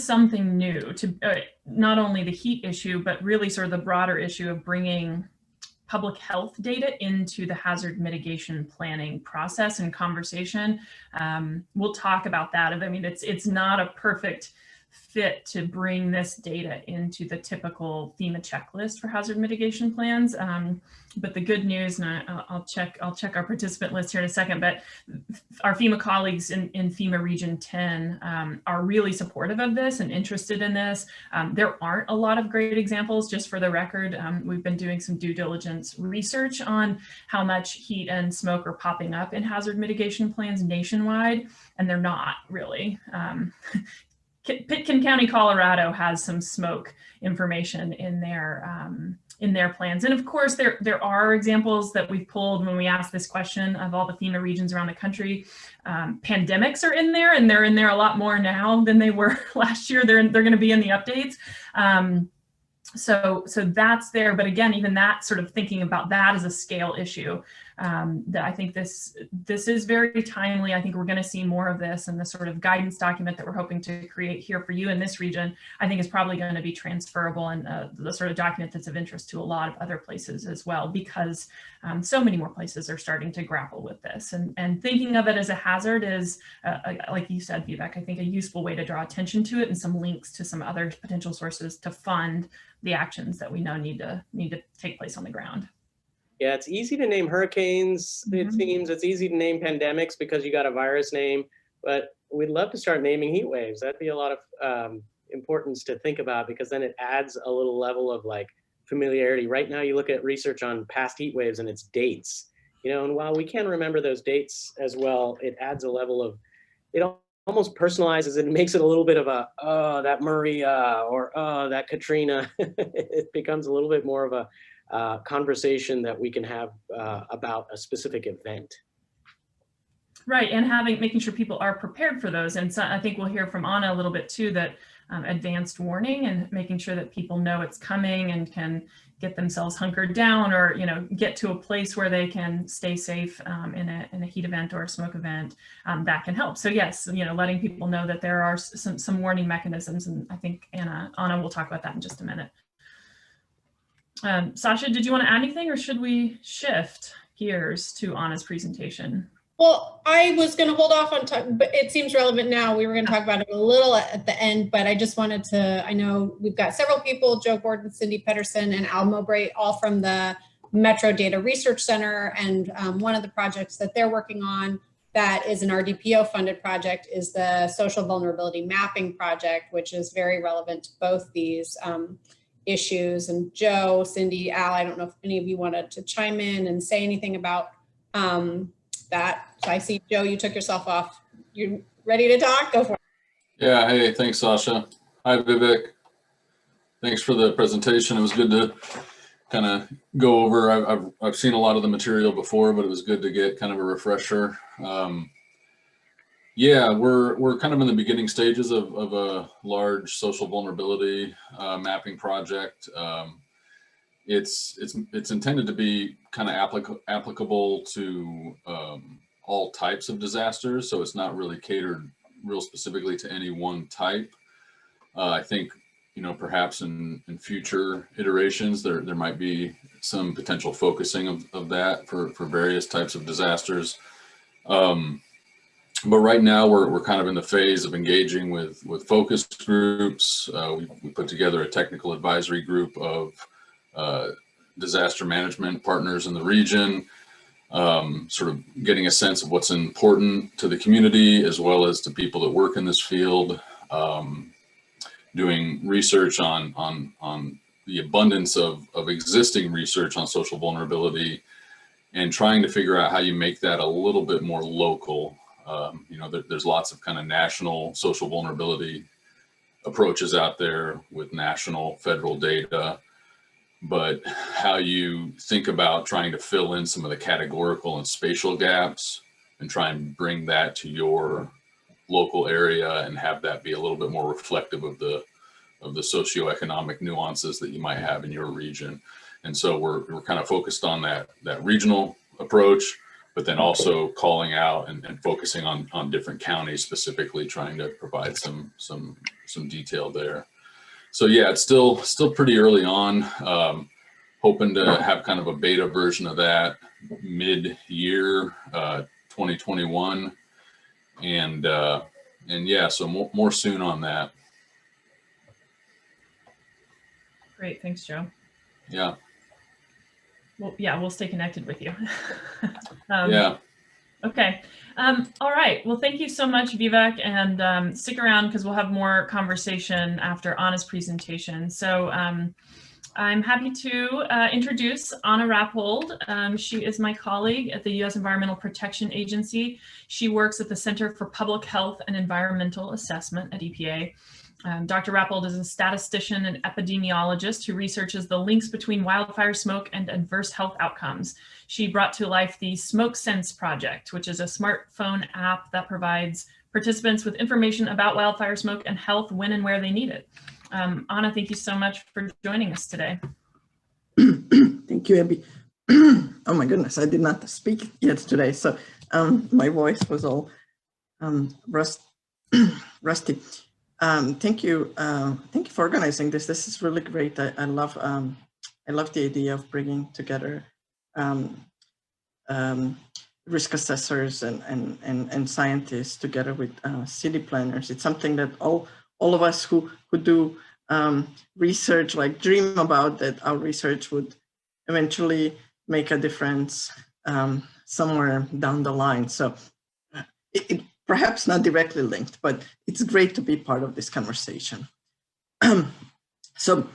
A: something new to not only the heat issue, but really sort of the broader issue of bringing public health data into the hazard mitigation planning process and conversation. We'll talk about that. I mean, it's not a perfect fit to bring this data into the typical FEMA checklist for hazard mitigation plans. But the good news, and I'll check our participant list here in a second, but our FEMA colleagues in FEMA Region 10 are really supportive of this and interested in this. There aren't a lot of great examples, just for the record. We've been doing some due diligence research on how much heat and smoke are popping up in hazard mitigation plans nationwide, and they're not really. Pitkin County, Colorado has some smoke information in their plans. And of course, there are examples that we've pulled when we asked this question of all the FEMA regions around the country. Pandemics are in there, and they're in there a lot more now than they were last year. They're going to be in the updates. So that's there. But again, even that sort of thinking about that as a scale issue, that I think this is very timely. I think we're going to see more of this, and the sort of guidance document that we're hoping to create here for you in this region, I think is probably going to be transferable, and the sort of document that's of interest to a lot of other places as well, because so many more places are starting to grapple with this, and thinking of it as a hazard is, like you said, Vivek, I think a useful way to draw attention to it, and some links to some other potential sources to fund the actions that we know need to take place on the ground.
D: Yeah, it's easy to name hurricanes, it seems. It's easy to name pandemics because you got a virus name, but we'd love to start naming heat waves. That'd be a lot of importance to think about, because then it adds a little level of like familiarity. Right now, you look at research on past heat waves and it's dates, and while we can remember those dates as well, it adds a level of, it almost personalizes it and makes it a little bit of a, oh, that Maria, or oh, that Katrina. It becomes a little bit more of a conversation that we can have about a specific event.
A: Right, and making sure people are prepared for those. And so I think we'll hear from Anna a little bit too, that advanced warning and making sure that people know it's coming and can get themselves hunkered down, or get to a place where they can stay safe in a heat event or a smoke event, that can help. So yes, letting people know that there are some warning mechanisms, and I think Anna will talk about that in just a minute. Sasha, did you want to add anything, or should we shift gears to Anna's presentation?
B: Well, I was going to hold off on time, but it seems relevant now. We were going to talk about it a little at the end, but I just wanted to, I know we've got several people, Joe Gordon, Cindy Pedersen, and Al Mowbray, all from the Metro Data Research Center. And one of the projects that they're working on that is an RDPO funded project is the Social Vulnerability Mapping Project, which is very relevant to both these issues. And Joe, Cindy, Al, I don't know if any of you wanted to chime in and say anything about that. So I see, Joe, you took yourself off. You ready to talk? Go for it.
E: Yeah, hey, thanks, Sasha. Hi, Vivek. Thanks for the presentation. It was good to kind of go over. I've seen a lot of the material before, but it was good to get kind of a refresher. Yeah, we're kind of in the beginning stages of a large social vulnerability mapping project. it's intended to be kind of applicable to all types of disasters. So it's not really catered real specifically to any one type. I think, perhaps in future iterations, there might be some potential focusing of that for various types of disasters. But right now we're kind of in the phase of engaging with focus groups. We put together a technical advisory group of disaster management partners in the region, sort of getting a sense of what's important to the community as well as to people that work in this field, doing research on the abundance of existing research on social vulnerability and trying to figure out how you make that a little bit more local. There's lots of kind of national social vulnerability approaches out there with national federal data, but how you think about trying to fill in some of the categorical and spatial gaps and try and bring that to your local area and have that be a little bit more reflective of the socioeconomic nuances that you might have in your region. And so we're kind of focused on that regional approach, but then also calling out and focusing on different counties specifically, trying to provide some detail there. So yeah, it's still pretty early on. Hoping to have kind of a beta version of that mid-year 2021, and yeah, so more soon on that.
A: Great, thanks, Joe.
E: Yeah.
A: Well, yeah, we'll stay connected with you.
E: Yeah.
A: Okay. All right. Well, thank you so much, Vivek, and stick around because we'll have more conversation after Anna's presentation. So I'm happy to introduce Anna Rappold. She is my colleague at the U.S. Environmental Protection Agency. She works at the Center for Public Health and Environmental Assessment at EPA. Dr. Rappold is a statistician and epidemiologist who researches the links between wildfire smoke and adverse health outcomes. She brought to life the Smoke Sense project, which is a smartphone app that provides participants with information about wildfire smoke and health when and where they need it. Anna, thank you so much for joining us today.
F: Thank you, Abby. Oh my goodness, I did not speak yet today, so my voice was all rusty. Thank you for organizing this. This is really great. I love the idea of bringing together risk assessors and scientists together with city planners. It's something that all of us who do research dream about, that our research would eventually make a difference somewhere down the line. So it perhaps not directly linked, but it's great to be part of this conversation. So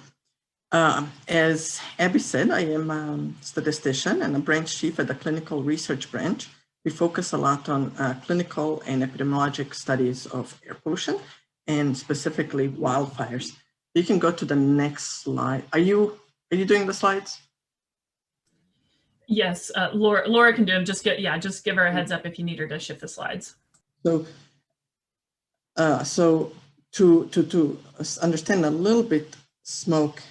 F: as Abby said, I am a statistician and a branch chief at the clinical research branch. We focus a lot on clinical and epidemiologic studies of air pollution and specifically wildfires. You can go to the next slide. Are you doing the slides?
A: Yes, Laura can do them. Just give her a heads up if you need her to shift the slides.
F: So to understand a little bit smoke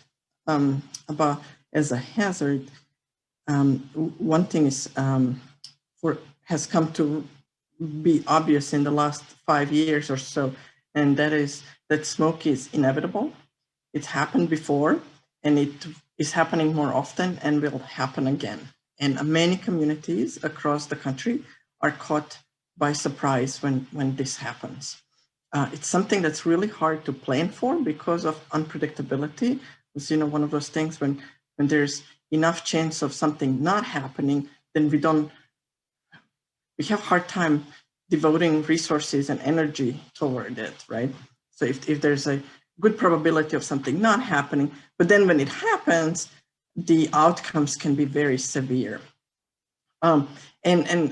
F: about as a hazard, one thing is has come to be obvious in the last 5 years or so, and that is that smoke is inevitable. It's happened before, and it is happening more often and will happen again. And many communities across the country are caught by surprise when this happens. It's something that's really hard to plan for because of unpredictability. It's one of those things when there's enough chance of something not happening, then we have a hard time devoting resources and energy toward it, right? So if there's a good probability of something not happening, but then when it happens, the outcomes can be very severe. And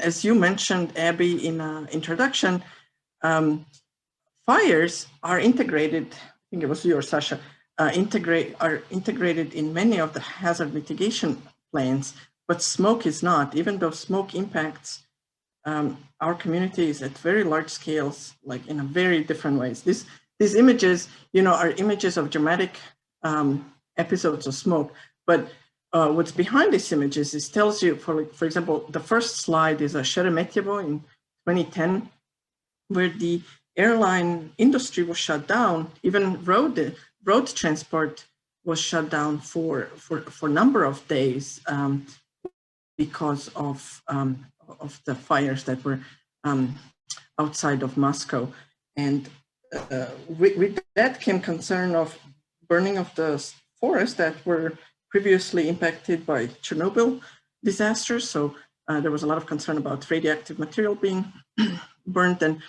F: as you mentioned, Abby, in introduction, fires are integrated, I think it was you or Sasha, are integrated in many of the hazard mitigation plans, but smoke is not, even though smoke impacts our communities at very large scales, in a very different ways. These images, are images of dramatic episodes of smoke, but what's behind these images is tells you, for example, the first slide is a Sheremetyevo in 2010, where the airline industry was shut down. Even road transport was shut down for a number of days because of the fires that were outside of Moscow. And with that came concern of burning of the forests that were previously impacted by Chernobyl disasters. So there was a lot of concern about radioactive material being burned and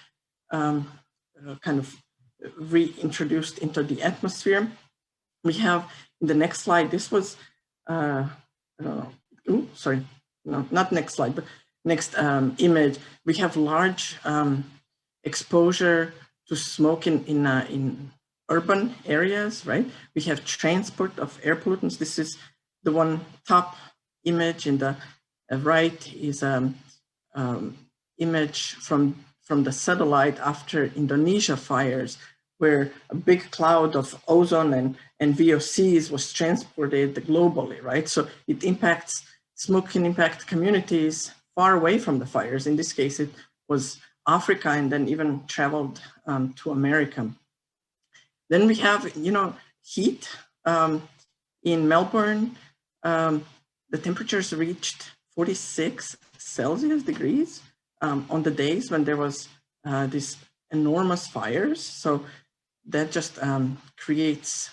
F: kind of reintroduced into the atmosphere. We have in the next slide, this was, sorry, no, not next slide, but next image. We have large exposure to smoke in urban areas, right? We have transport of air pollutants. This is the one top image. In the right is image from the satellite after Indonesia fires, where a big cloud of ozone and VOCs was transported globally, right? So it impacts, smoke can impact communities far away from the fires. In this case, it was Africa and then even traveled to America. Then we have, heat. In Melbourne, the temperatures reached 46 Celsius degrees on the days when there was these enormous fires. So that just creates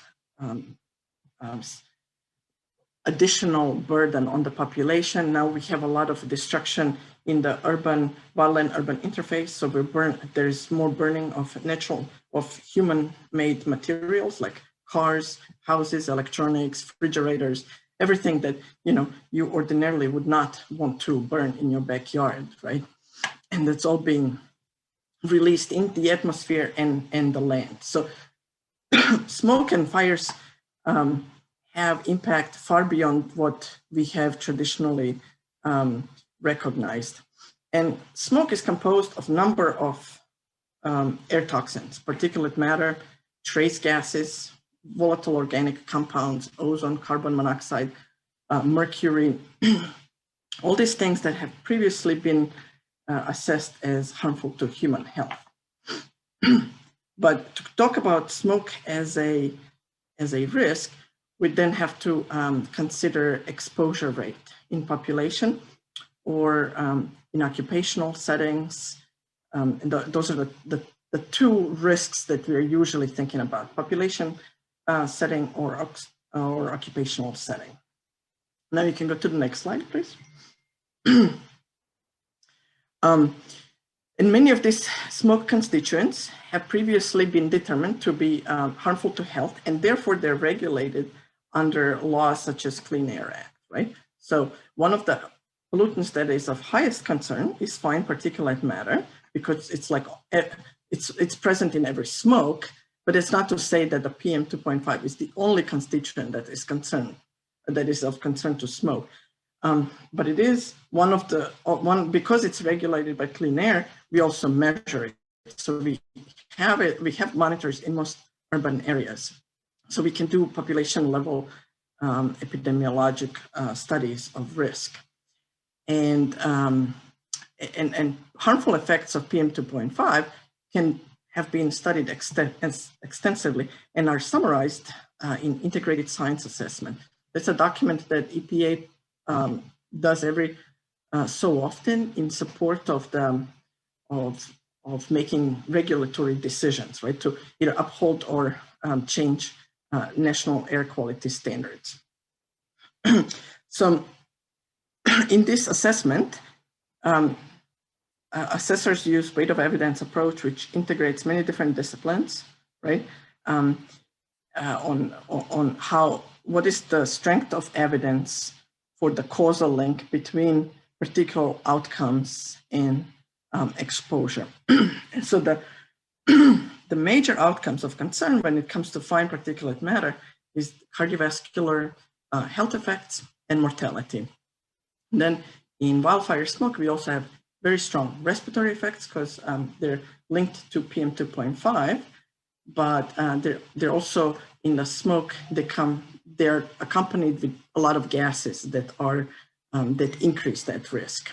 F: additional burden on the population. Now we have a lot of destruction in the wildland-urban interface. So there's more burning of human-made materials like cars, houses, electronics, refrigerators, everything that you ordinarily would not want to burn in your backyard, right? And that's all being released in the atmosphere and the land. So smoke and fires have impact far beyond what we have traditionally recognized. And smoke is composed of a number of air toxins, particulate matter, trace gases, volatile organic compounds, ozone, carbon monoxide, mercury, all these things that have previously been assessed as harmful to human health. But to talk about smoke as a risk, we then have to consider exposure rate in population or in occupational settings. And those are the two risks that we're usually thinking about: population setting or occupational setting. Now you can go to the next slide, please. And many of these smoke constituents have previously been determined to be harmful to health, and therefore they're regulated under laws such as Clean Air Act, right? So one of the pollutants that is of highest concern is fine particulate matter, because it's present in every smoke, but it's not to say that the PM 2.5 is the only constituent that is of concern to smoke. But it is because it's regulated by Clean Air, we also measure it. So we have monitors in most urban areas. So we can do population level epidemiologic studies of risk. And harmful effects of PM 2.5 have been studied extensively and are summarized in Integrated Science Assessment. It's a document that EPA does every so often in support of making regulatory decisions, right? To either uphold or change national air quality standards. So in this assessment, assessors use weight of evidence approach, which integrates many different disciplines, right? On what is the strength of evidence for the causal link between particular outcomes and exposure. And so the major outcomes of concern when it comes to fine particulate matter is cardiovascular health effects and mortality. And then in wildfire smoke, we also have very strong respiratory effects because they're linked to PM 2.5. but they're also in the smoke. They're accompanied with a lot of gases that are that increase that risk.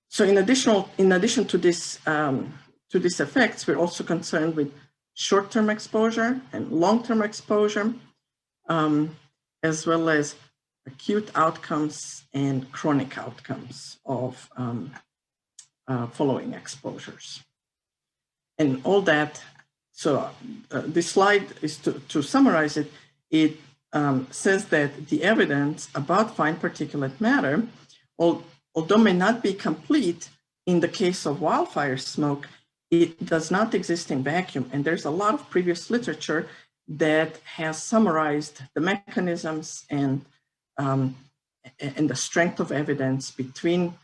F: So in addition to this these effects, we're also concerned with short-term exposure and long-term exposure, as well as acute outcomes and chronic outcomes of following exposures. And all that, so this slide is to summarize it. It says that the evidence about fine particulate matter, although may not be complete in the case of wildfire smoke, it does not exist in vacuum. And there's a lot of previous literature that has summarized the mechanisms and the strength of evidence between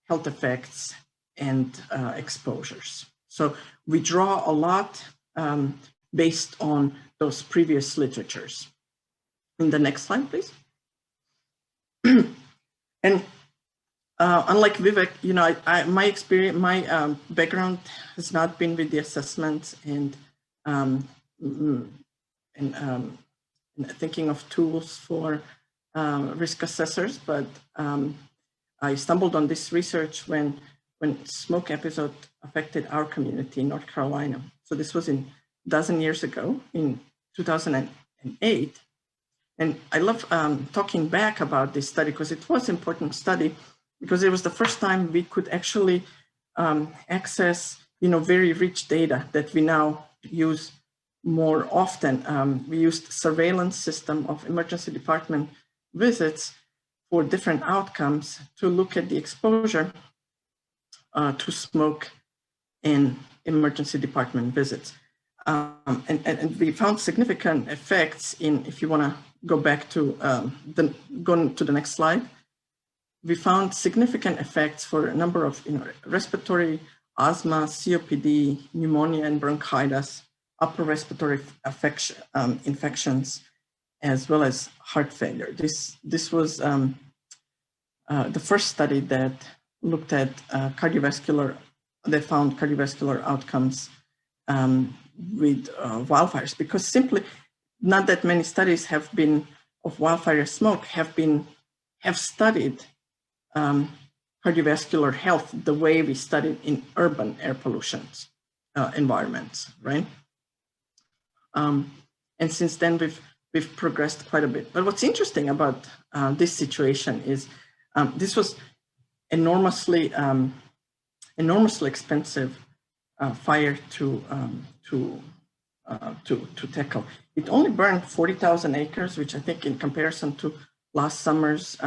F: health effects and exposures. So we draw a lot based on those previous literatures. In the next slide, please. And unlike Vivek, you know, my experience, my background has not been with the assessment and thinking of tools for risk assessors, but I stumbled on this research when smoke episode affected our community in North Carolina. So this was a dozen years ago in 2008. And I love talking back about this study because it was an important study, because it was the first time we could actually access, you know, very rich data that we now use more often. We used surveillance system of emergency department visits for different outcomes to look at the exposure to smoke in emergency department visits. And we found significant effects in, if you want to go back to going to the next slide, we found significant effects for a number of, you know, respiratory, asthma, COPD, pneumonia and bronchitis, upper respiratory infections, as well as heart failure. This was the first study that looked at cardiovascular, that found cardiovascular outcomes with wildfires, because simply not that many studies have been of wildfire smoke have studied cardiovascular health the way we studied in urban air pollution environments, right? And since then we've progressed quite a bit. But what's interesting about this situation is this was enormously expensive fire to tackle. It only burned 40,000 acres, which I think in comparison to last summer's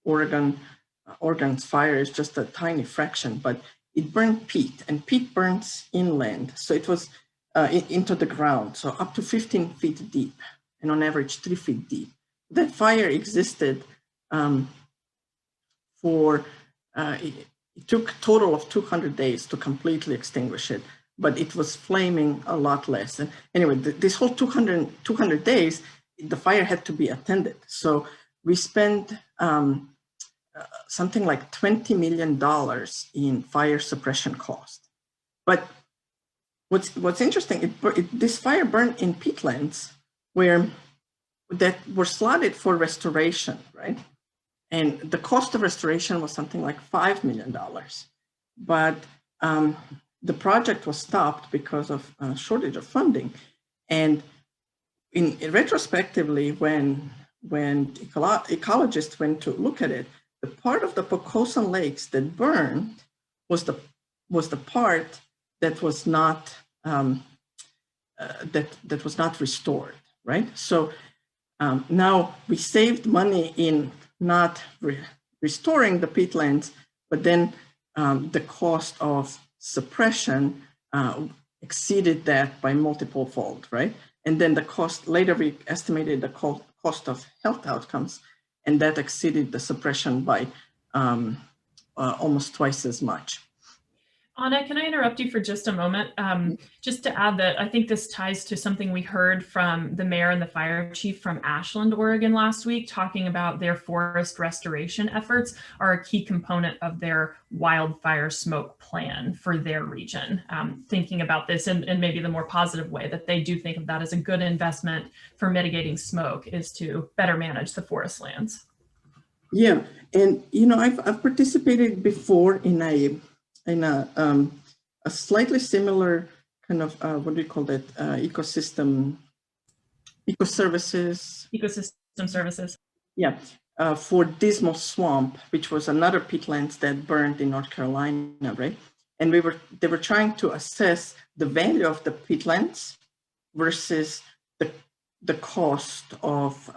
F: Oregon's fire is just a tiny fraction, but it burned peat, and peat burns inland. So it was into the ground, so up to 15 feet deep, and on average 3 feet deep. That fire existed it took a total of 200 days to completely extinguish it, but it was flaming a lot less. And anyway, this whole 200 days, the fire had to be attended. So we spent something like $20 million in fire suppression cost. But what's interesting, this fire burned in peatlands that were slotted for restoration, right? And the cost of restoration was something like $5 million. But the project was stopped because of a shortage of funding. And retrospectively, when ecologists went to look at it, the part of the Poquoson Lakes that burned was the part that was not that was not restored, right? So now we saved money in not restoring the peatlands, but then the cost of suppression exceeded that by multiple fold, right? And then the cost, later we estimated the cost of health outcomes, and that exceeded the suppression by almost twice as much.
A: Anna, can I interrupt you for just a moment? Just to add that I think this ties to something we heard from the mayor and the fire chief from Ashland, Oregon last week, talking about their forest restoration efforts are a key component of their wildfire smoke plan for their region. Thinking about this in maybe the more positive way, that they do think of that as a good investment for mitigating smoke, is to better manage the forest lands.
F: Yeah, and I've participated before in a slightly similar kind of what do you call that, ecosystem services. Yeah, for Dismal Swamp, which was another peatlands that burned in North Carolina, right? And they were trying to assess the value of the peatlands versus the cost of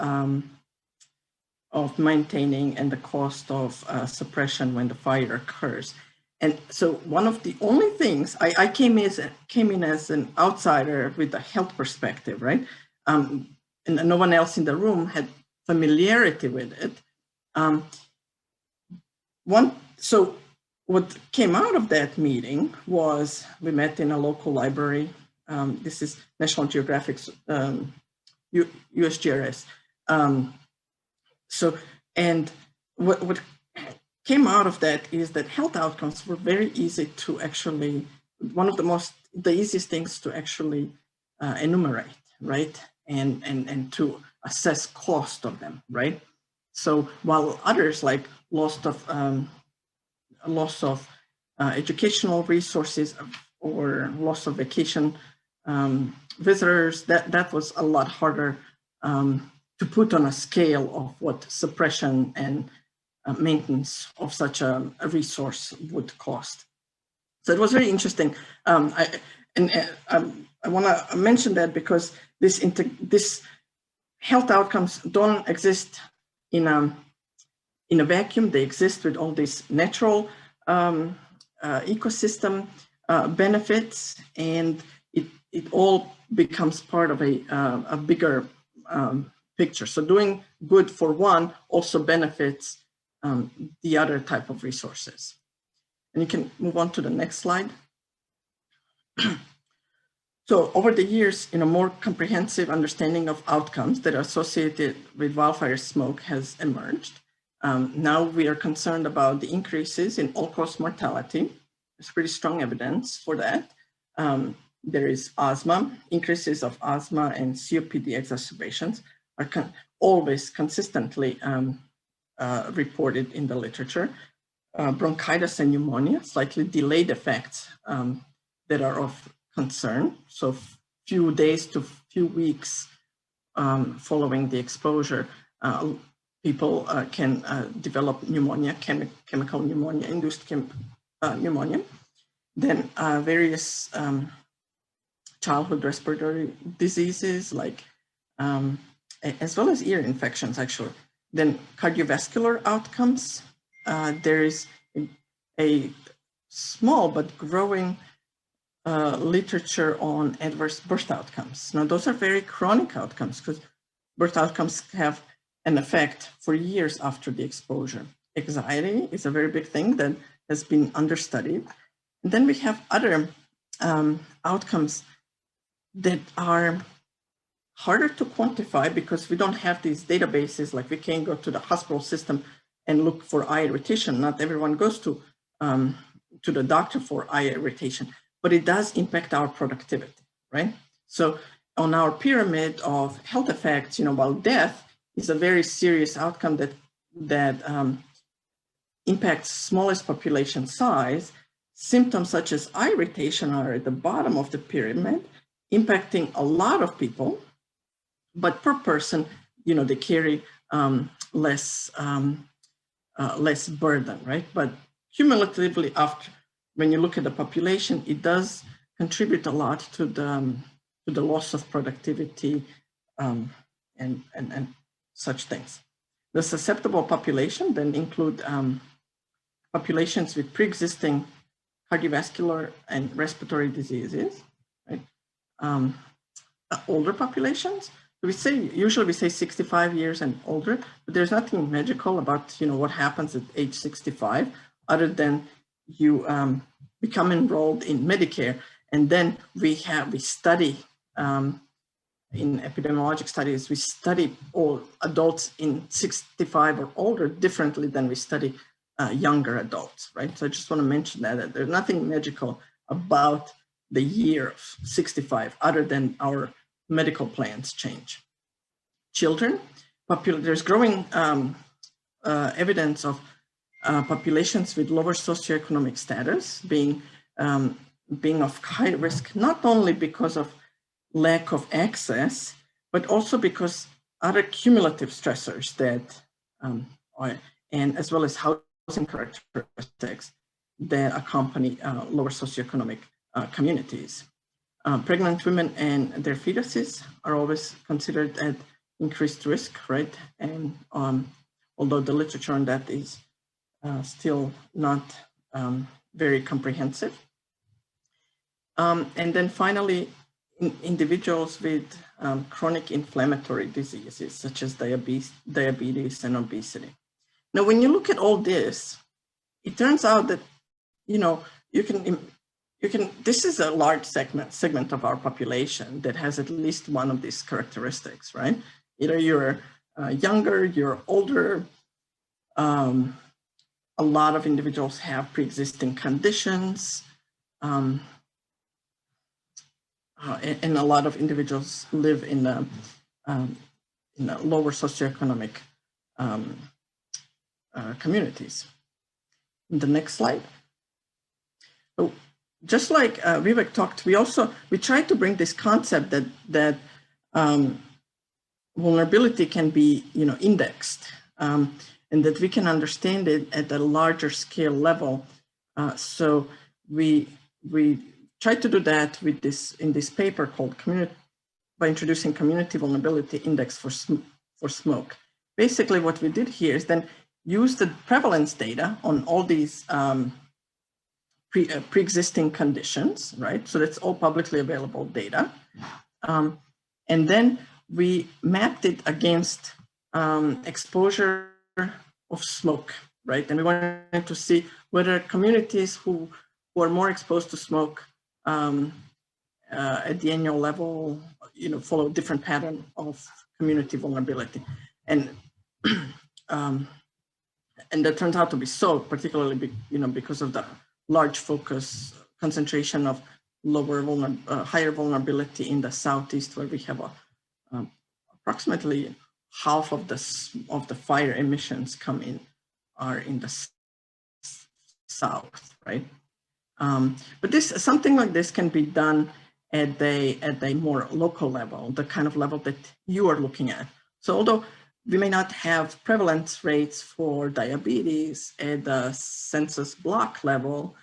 F: maintaining and the cost of suppression when the fire occurs. And so one of the only things, I came in as an outsider with a health perspective, right? And no one else in the room had familiarity with it. So what came out of that meeting was we met in a local library. This is National Geographic's USGRS. And what came out of that is that health outcomes were very easy to actually, one of the easiest things to actually enumerate, right? And to assess cost of them, right? So while others like loss of educational resources or loss of vacation visitors, that was a lot harder to put on a scale of what suppression and maintenance of such a resource would cost. So it was very interesting. I want to mention that because this health outcomes don't exist in a vacuum. They exist with all these natural ecosystem benefits, and it all becomes part of a bigger picture. So doing good for one also benefits the other type of resources. And you can move on to the next slide. So over the years, a more comprehensive understanding of outcomes that are associated with wildfire smoke has emerged. Now we are concerned about the increases in all-cause mortality. There's pretty strong evidence for that. There is asthma, increases of asthma and COPD exacerbations are always consistently reported in the literature. Bronchitis and pneumonia, slightly delayed effects that are of concern. So few days to few weeks following the exposure, people can develop pneumonia, chemical pneumonia, induced pneumonia. Then various childhood respiratory diseases like as well as ear infections, actually. Then cardiovascular outcomes. There is a small but growing literature on adverse birth outcomes. Now, those are very chronic outcomes because birth outcomes have an effect for years after the exposure. Anxiety is a very big thing that has been understudied. And then we have other outcomes that are harder to quantify because we don't have these databases. Like we can't go to the hospital system and look for eye irritation. Not everyone goes to the doctor for eye irritation, but it does impact our productivity, right? So on our pyramid of health effects, while death is a very serious outcome that impacts smallest population size, symptoms such as eye irritation are at the bottom of the pyramid, impacting a lot of people, but per person, they carry less burden, right? But cumulatively, when you look at the population, it does contribute a lot to the loss of productivity and such things. The susceptible population then include populations with pre-existing cardiovascular and respiratory diseases, right? Older populations. Usually we say 65 years and older, but there's nothing magical about what happens at age 65, other than you become enrolled in Medicare. And then we study, in epidemiologic studies, we study all adults in 65 or older differently than we study younger adults, right? So I just want to mention that there's nothing magical about the year of 65 other than our medical plans change. Children, there's growing evidence of populations with lower socioeconomic status being of high risk, not only because of lack of access, but also because other cumulative stressors that, and as well as housing characteristics that accompany lower socioeconomic communities. Pregnant women and their fetuses are always considered at increased risk, right? And although the literature on that is still not very comprehensive. And then finally, individuals with chronic inflammatory diseases, such as diabetes and obesity. Now, when you look at all this, it turns out that, you know, this is a large segment of our population that has at least one of these characteristics, right? Either you're younger, you're older. A lot of individuals have pre-existing conditions, and a lot of individuals live in a lower socioeconomic communities. The next slide. So just like Vivek talked, we tried to bring this concept that vulnerability can be, you know, indexed, and that we can understand it at a larger scale level. So we tried to do that with in this paper called by introducing Community Vulnerability Index for Smoke. Basically, what we did here is then use the prevalence data on all these pre-existing conditions, right? So that's all publicly available data. And then we mapped it against exposure of smoke, right? And we wanted to see whether communities who are more exposed to smoke at the annual level, you know, follow a different pattern of community vulnerability. And that turns out to be so, particularly, you know, because of the large concentration of higher vulnerability in the Southeast, where we have approximately half of the fire emissions are in the South, right? But something like this can be done at a more local level, the kind of level that you are looking at. So although we may not have prevalence rates for diabetes at the census block level,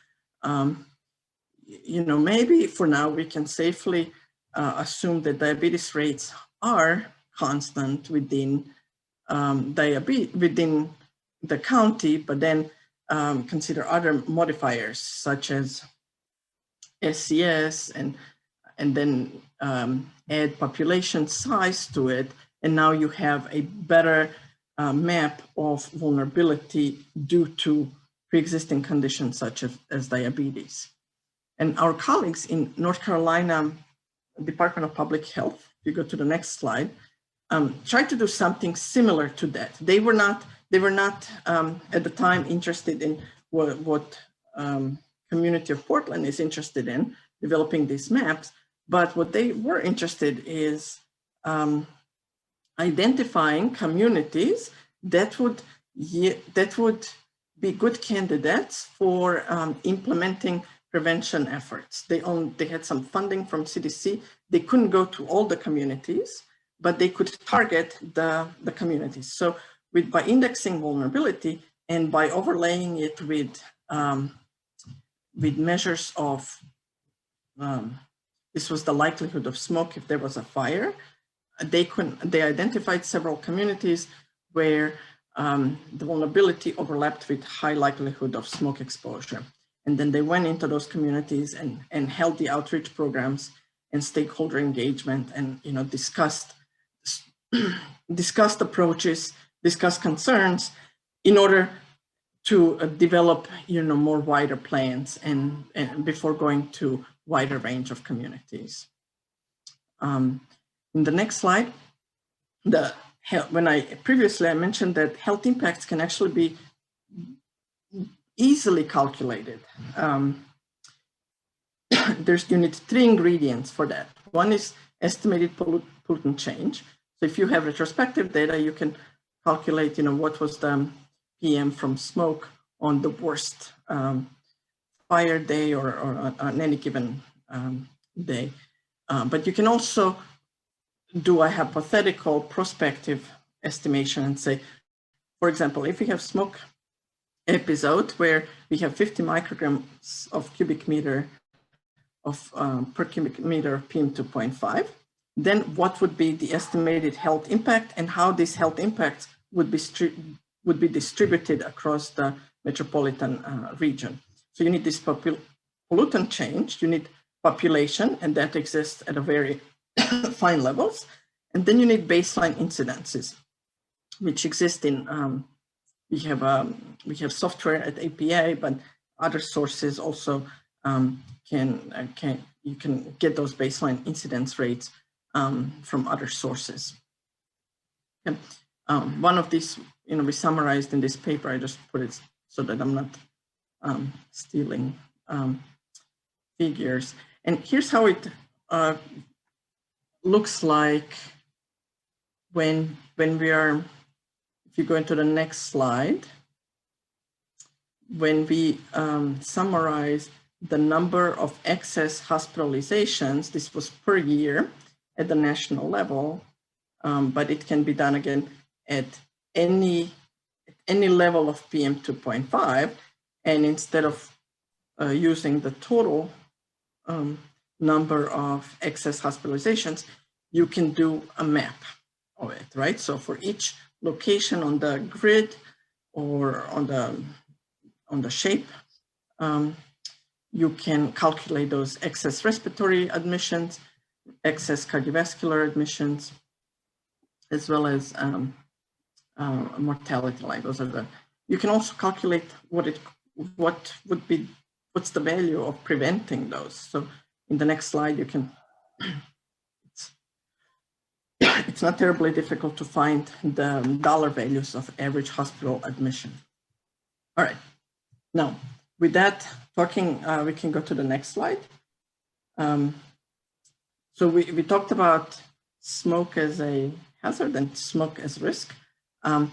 F: you know, maybe for now we can safely assume that diabetes rates are constant within within the county, but then consider other modifiers such as SCS and then add population size to it. And now you have a better map of vulnerability due to pre-existing conditions such as diabetes. And our colleagues in North Carolina Department of Public Health, if you go to the next slide, tried to do something similar to that. They were not at the time interested in what Community of Portland is interested in, developing these maps, but what they were interested is identifying communities that would be good candidates for implementing prevention efforts. They had some funding from CDC. They couldn't go to all the communities, but they could target the communities. So by indexing vulnerability and by overlaying it with measures of, this was the likelihood of smoke if there was a fire, they identified several communities where the vulnerability overlapped with high likelihood of smoke exposure. And then they went into those communities and held the outreach programs and stakeholder engagement, and, you know, discussed approaches, discussed concerns in order develop, more wider plans and before going to wider range of communities. In the next slide, when previously I mentioned that health impacts can actually be easily calculated. You need 3 ingredients for that. One is estimated pollutant change. So if you have retrospective data, you can calculate, what was the PM from smoke on the worst fire day or on any given day. But you can also do a hypothetical prospective estimation and say, for example, if we have smoke episode where we have 50 micrograms of cubic meter of per cubic meter of PM2.5, then what would be the estimated health impact and how these health impacts would be distributed across the metropolitan region. So you need this pollutant change, you need population, and that exists at a very fine levels. And then you need baseline incidences, which exist in, we have software at EPA, but other sources also you can get those baseline incidence rates from other sources. Okay. One of these, we summarized in this paper. I just put it so that I'm not stealing figures. And here's how it looks like when we are, if you go into the next slide, when we summarize the number of excess hospitalizations. This was per year at the national level, but it can be done again at any level of PM2.5, and instead of using the total number of excess hospitalizations, you can do a map of it, right? So for each location on the grid or on the shape, you can calculate those excess respiratory admissions, excess cardiovascular admissions, as well as mortality. Like those are the. You can also calculate what's the value of preventing those. So in the next slide, you can. It's not terribly difficult to find the dollar values of average hospital admission. All right. Now, with that talking, we can go to the next slide. So we talked about smoke as a hazard and smoke as risk. And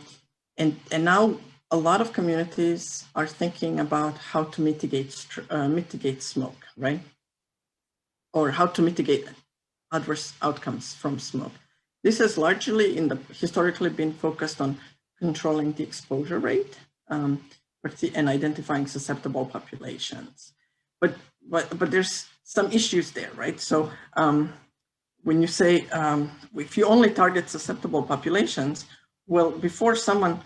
F: now a lot of communities are thinking about how to mitigate smoke, right? Or how to mitigate adverse outcomes from smoke. This has largely historically been focused on controlling the exposure rate and identifying susceptible populations. But there's some issues there, right? So when you say, if you only target susceptible populations, well, before someone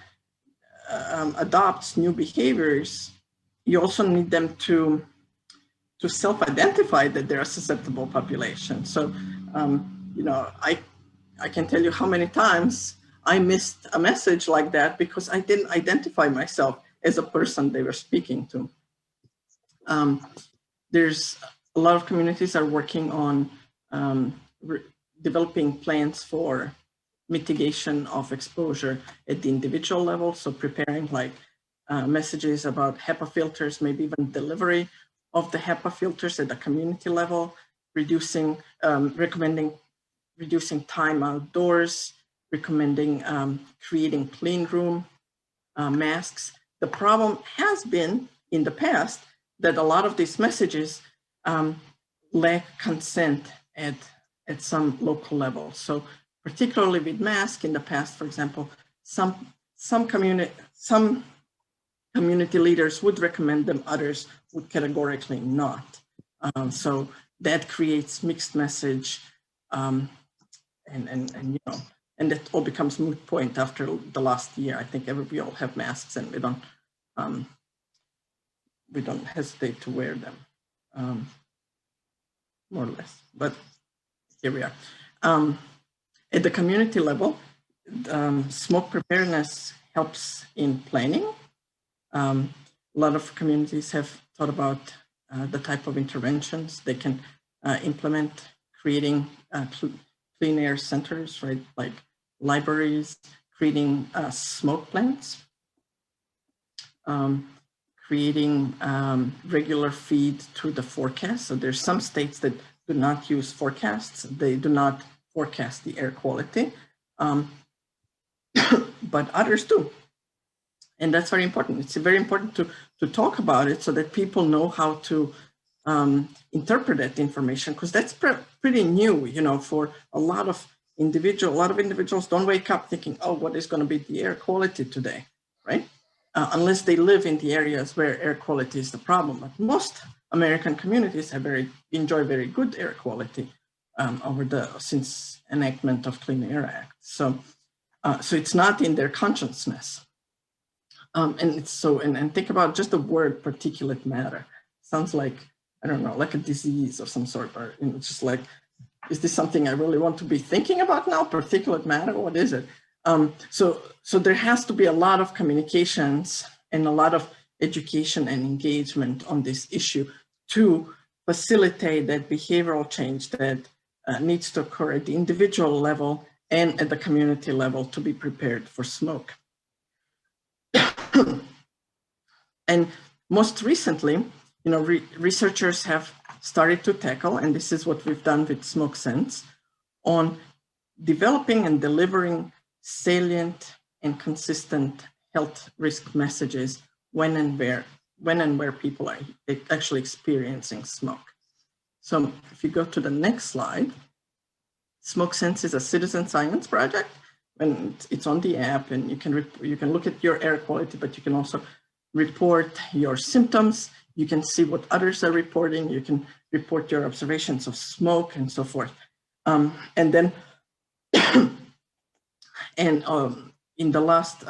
F: adopts new behaviors, you also need them to self-identify that they're a susceptible population. So, I can tell you how many times I missed a message like that because I didn't identify myself as a person they were speaking to. There's a lot of communities are working on developing plans for mitigation of exposure at the individual level. So preparing messages about HEPA filters, maybe even delivery of the HEPA filters at the community level, recommending reducing time outdoors, recommending creating clean room masks. The problem has been in the past that a lot of these messages lack consent at some local level. So particularly with masks in the past, for example, some community leaders would recommend them, others would categorically not. So that creates mixed message, and that all becomes moot point after the last year. I think we all have masks and we don't hesitate to wear them, more or less. But here we are. At the community level, smoke preparedness helps in planning. A lot of communities have thought about the type of interventions they can implement, creating clean air centers, right? Like libraries, creating smoke plants, creating regular feed to the forecast. So there's some states that do not use forecasts. They do not forecast the air quality, but others do. And that's very important. It's very important to talk about it so that people know how to interpret that information, because that's pretty new, you know, for a lot of individuals don't wake up thinking, oh, what is going to be the air quality today, right? Unless they live in the areas where air quality is the problem. But most American communities have enjoy very good air quality since enactment of Clean Air Act. So it's not in their consciousness. And think about just the word particulate matter. Sounds like, I don't know, like a disease of some sort, or just like, is this something I really want to be thinking about now? Particulate matter, what is it? So there has to be a lot of communications and a lot of education and engagement on this issue to facilitate that behavioral change that needs to occur at the individual level and at the community level to be prepared for smoke. And most recently, you know, researchers have started to tackle, and this is what we've done with Smoke Sense, on developing and delivering salient and consistent health risk messages when and where people are actually experiencing smoke. So if you go to the next slide, Smoke Sense is a citizen science project, and it's on the app, and you can look at your air quality, but you can also report your symptoms. You can see what others are reporting. You can report your observations of smoke and so forth. And then, in the last,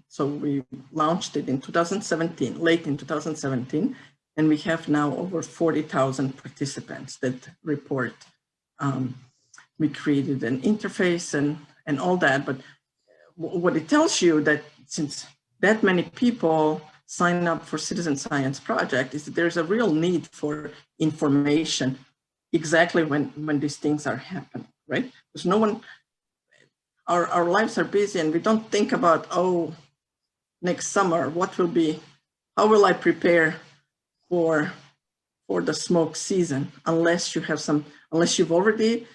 F: so we launched it in 2017, late in 2017, and we have now over 40,000 participants that report. We created an interface and all that, but what it tells you that since that many people sign up for Citizen Science Project is that there's a real need for information exactly when these things are happening, right? Because no one, our lives are busy and we don't think about, oh, next summer, how will I prepare for the smoke season, unless you've already,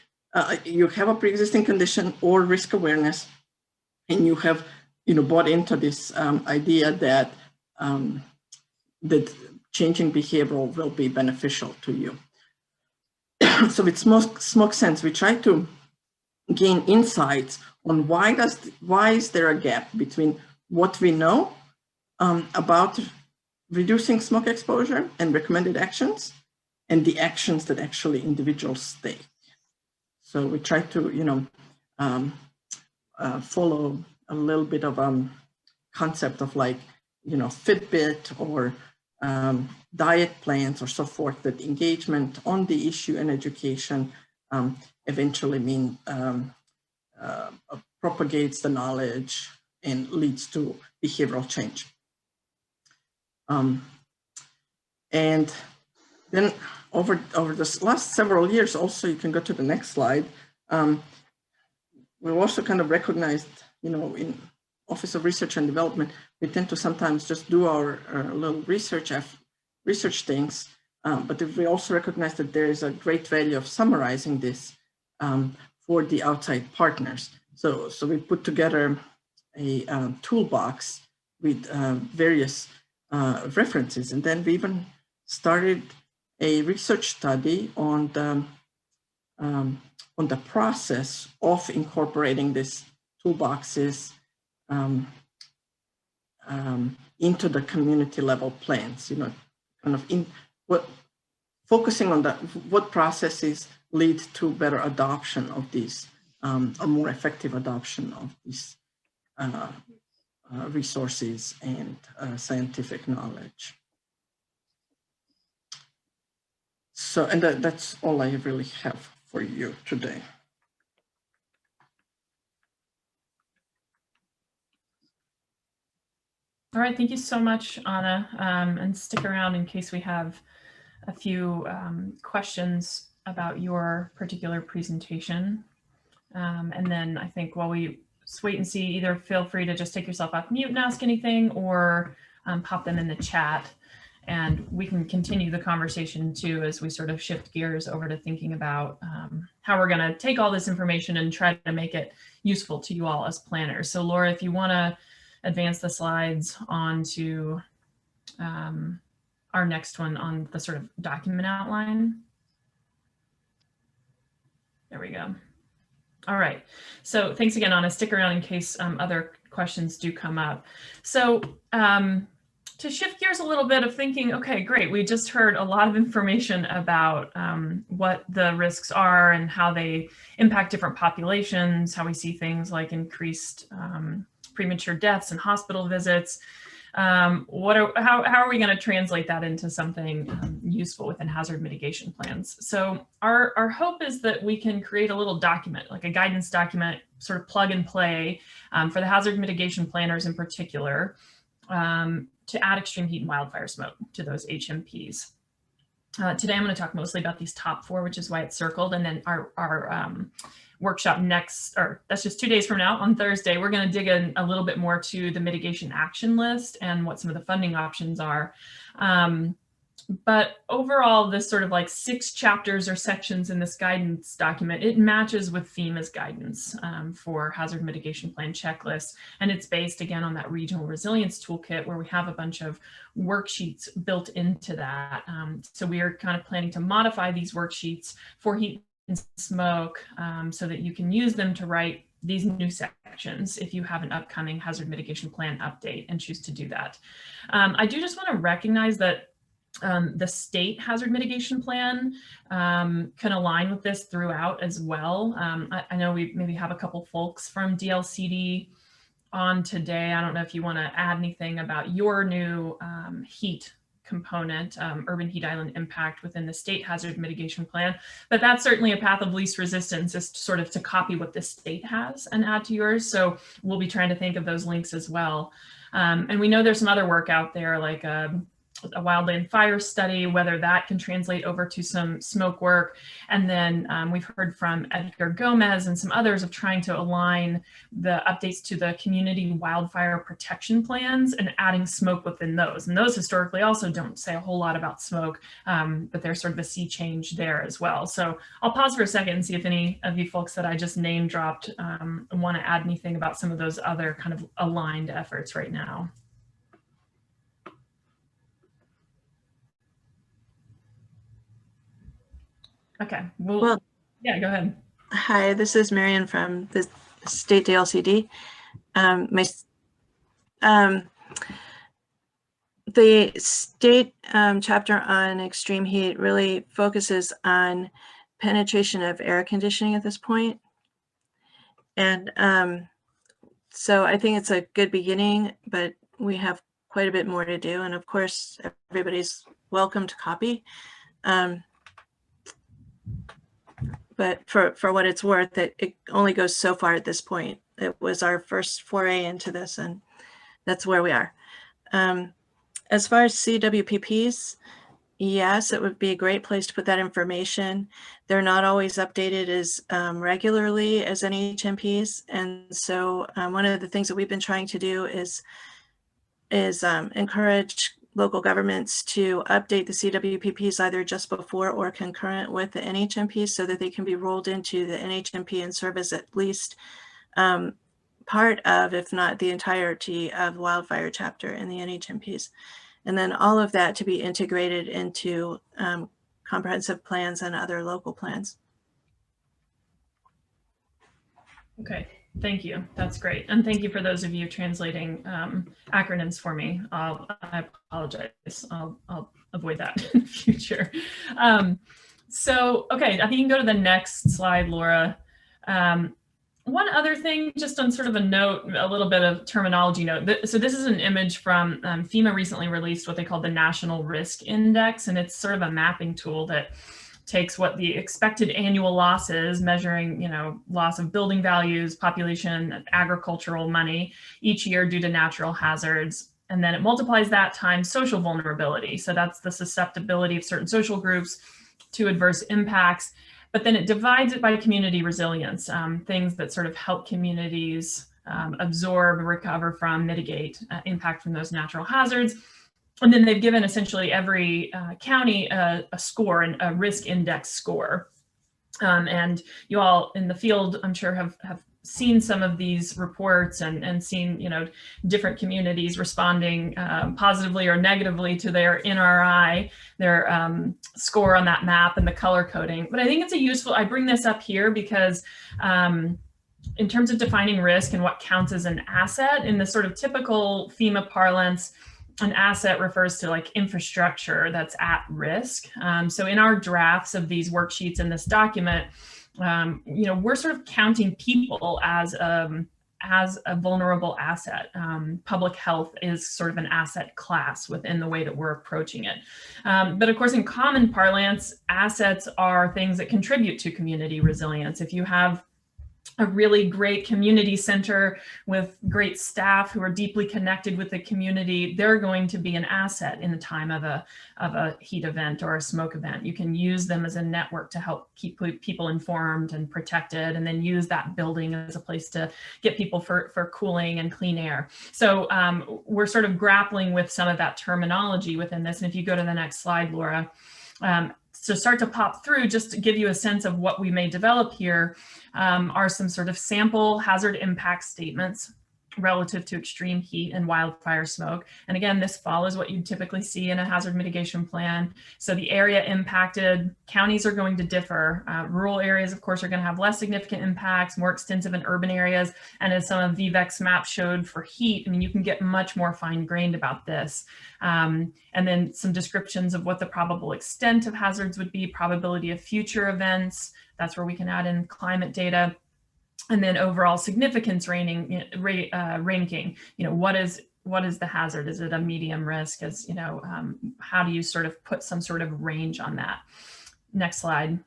F: you have a pre-existing condition or risk awareness, and you have, bought into this idea that that changing behavioral will be beneficial to you. So with Smoke Sense, we try to gain insights on why is there a gap between what we know about reducing smoke exposure and recommended actions and the actions that actually individuals take. So we try to, follow a little bit of concept of like, Fitbit or diet plans or so forth, that engagement on the issue and education eventually propagates the knowledge and leads to behavioral change. And then over the last several years, also, you can go to the next slide, we've also kind of recognized, in Office of Research and Development, we tend to sometimes just do our little research things, but we also recognize that there is a great value of summarizing this for the outside partners. So we put together a toolbox with various references, and then we even started a research study on the process of incorporating these toolboxes into the community level plans, focusing on what processes lead to better adoption of these, or more effective adoption of these resources and scientific knowledge. So, and that's all I really have for you today.
A: All right, thank you so much, Anna, and stick around in case we have a few questions about your particular presentation. And then I think while we wait and see, either feel free to just take yourself off mute and ask anything, or pop them in the chat. And we can continue the conversation too as we sort of shift gears over to thinking about how we're going to take all this information and try to make it useful to you all as planners. So Laura, if you want to advance the slides on to our next one on the sort of document outline. There we go. All right. So thanks again, Anna. Stick around in case other questions do come up. So to shift gears a little bit of thinking, okay, great. We just heard a lot of information about what the risks are and how they impact different populations, how we see things like increased premature deaths and hospital visits. How are we going to translate that into something useful within hazard mitigation plans? So our hope is that we can create a little document, like a guidance document, sort of plug and play for the hazard mitigation planners in particular, to add extreme heat and wildfire smoke to those HMPs. Today, I'm going to talk mostly about these top 4, which is why it's circled. And then our workshop next, or that's just 2 days from now on Thursday, we're going to dig in a little bit more to the mitigation action list and what some of the funding options are. But overall, this sort of like 6 chapters or sections in this guidance document, it matches with FEMA's guidance for hazard mitigation plan checklists. And it's based again on that regional resilience toolkit where we have a bunch of worksheets built into that. So we are kind of planning to modify these worksheets for heat and smoke so that you can use them to write these new sections if you have an upcoming hazard mitigation plan update and choose to do that. I do just want to recognize that the state hazard mitigation plan can align with this throughout as well. I know we maybe have a couple folks from DLCD on today. I don't know if you want to add anything about your new heat component, urban heat island impact within the state hazard mitigation plan, but that's certainly a path of least resistance, is sort of to copy what the state has and add to yours. So we'll be trying to think of those links as well. And we know there's some other work out there, like a wildland fire study, whether that can translate over to some smoke work. And then we've heard from Edgar Gomez and some others of trying to align the updates to the community wildfire protection plans and adding smoke within those. And those historically also don't say a whole lot about smoke, but there's sort of a sea change there as well. So I'll pause for a second and see if any of you folks that I just name dropped want to add anything about some of those other kind of aligned efforts right now. Okay, well, yeah, go ahead.
G: Hi, this is Marion from the state DLCD. The state chapter on extreme heat really focuses on penetration of air conditioning at this point. And so I think it's a good beginning, but we have quite a bit more to do. And of course, everybody's welcome to copy. But for what it's worth, it only goes so far at this point. It was our first foray into this, and that's where we are. As far as CWPPs, yes, it would be a great place to put that information. They're not always updated as regularly as NHMPs. And so one of the things that we've been trying to do is encourage local governments to update the CWPPs either just before or concurrent with the NHMPs so that they can be rolled into the NHMP and serve as at least part of, if not the entirety of, wildfire chapter in the NHMPs. And then all of that to be integrated into comprehensive plans and other local plans. Okay.
A: Thank you. That's great. And thank you for those of you translating acronyms for me. I apologize. I'll avoid that in the future. So, okay, I think you can go to the next slide, Laura. One other thing, just on sort of a note, a little bit of terminology note. So this is an image from FEMA recently released what they call the National Risk Index, and it's sort of a mapping tool that takes what the expected annual loss is, measuring, you know, loss of building values, population, agricultural money each year due to natural hazards, And then it multiplies that times social vulnerability. So that's the susceptibility of certain social groups to adverse impacts. But then it divides it by community resilience, things that sort of help communities absorb, recover from, mitigate impact from those natural hazards. And then they've given essentially every county a score, and a risk index score. And you all in the field, I'm sure, have seen some of these reports and seen, you know, different communities responding positively or negatively to their NRI, their score on that map and the color coding. But I think it's a useful, I bring this up here because in terms of defining risk and what counts as an asset, in the sort of typical FEMA parlance, an asset refers to like infrastructure that's at risk. So in our drafts of these worksheets in this document, you know, we're sort of counting people as a vulnerable asset. Public health is sort of an asset class within the way that we're approaching it. But of course, in common parlance, assets are things that contribute to community resilience. If you have a really great community center with great staff who are deeply connected with the community, they're going to be an asset in the time of a heat event or a smoke event. You can use them as a network to help keep people informed and protected, and then use that building as a place to get people for cooling and clean air. So we're sort of grappling with some of that terminology within this. And if you go to the next slide, Laura, to start to pop through, just to give you a sense of what we may develop here, are some sort of sample hazard impact statements relative to extreme heat and wildfire smoke. And again, this follows what you'd typically see in a hazard mitigation plan. So the area impacted, counties are going to differ. Rural areas, of course, are going to have less significant impacts, more extensive in urban areas. And as some of Vivek's maps showed for heat, I mean, you can get much more fine-grained about this. And then some descriptions of what the probable extent of hazards would be, probability of future events. That's where we can add in climate data. And then overall significance ranking, you know, what is the hazard? Is it a medium risk? As you know, how do you sort of put some sort of range on that? Next slide.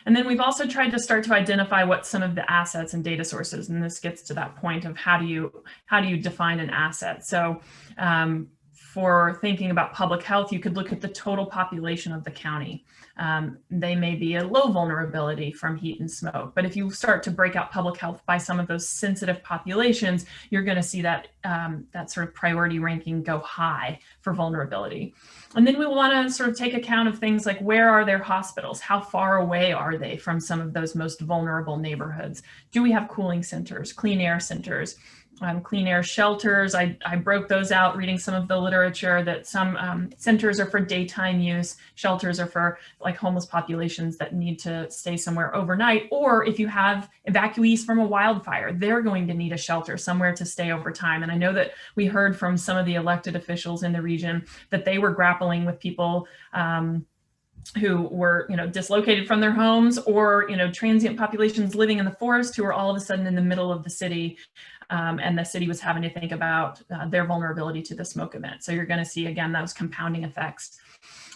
A: And then we've also tried to start to identify what some of the assets and data sources, and this gets to that point of how do you define an asset? So for thinking about public health, you could look at the total population of the county. They may be a low vulnerability from heat and smoke, but if you start to break out public health by some of those sensitive populations, you're going to see that that sort of priority ranking go high for vulnerability. And then we want to sort of take account of things like, where are their hospitals? How far away are they from some of those most vulnerable neighborhoods? Do we have cooling centers, clean air centers? Clean air shelters, I broke those out reading some of the literature that some centers are for daytime use, shelters are for like homeless populations that need to stay somewhere overnight, or if you have evacuees from a wildfire, they're going to need a shelter somewhere to stay over time. And I know that we heard from some of the elected officials in the region that they were grappling with people who were, you know, dislocated from their homes, or, you know, transient populations living in the forest who were all of a sudden in the middle of the city. And the city was having to think about their vulnerability to the smoke event. So you're going to see, again, those compounding effects.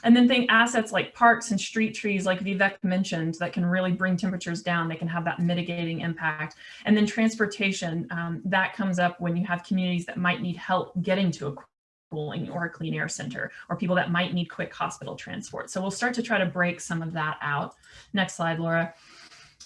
A: And then assets like parks and street trees, like Vivek mentioned, that can really bring temperatures down. They can have that mitigating impact. And then transportation, that comes up when you have communities that might need help getting to a cooling or a clean air center, or people that might need quick hospital transport. So we'll start to try to break some of that out. Next slide, Laura.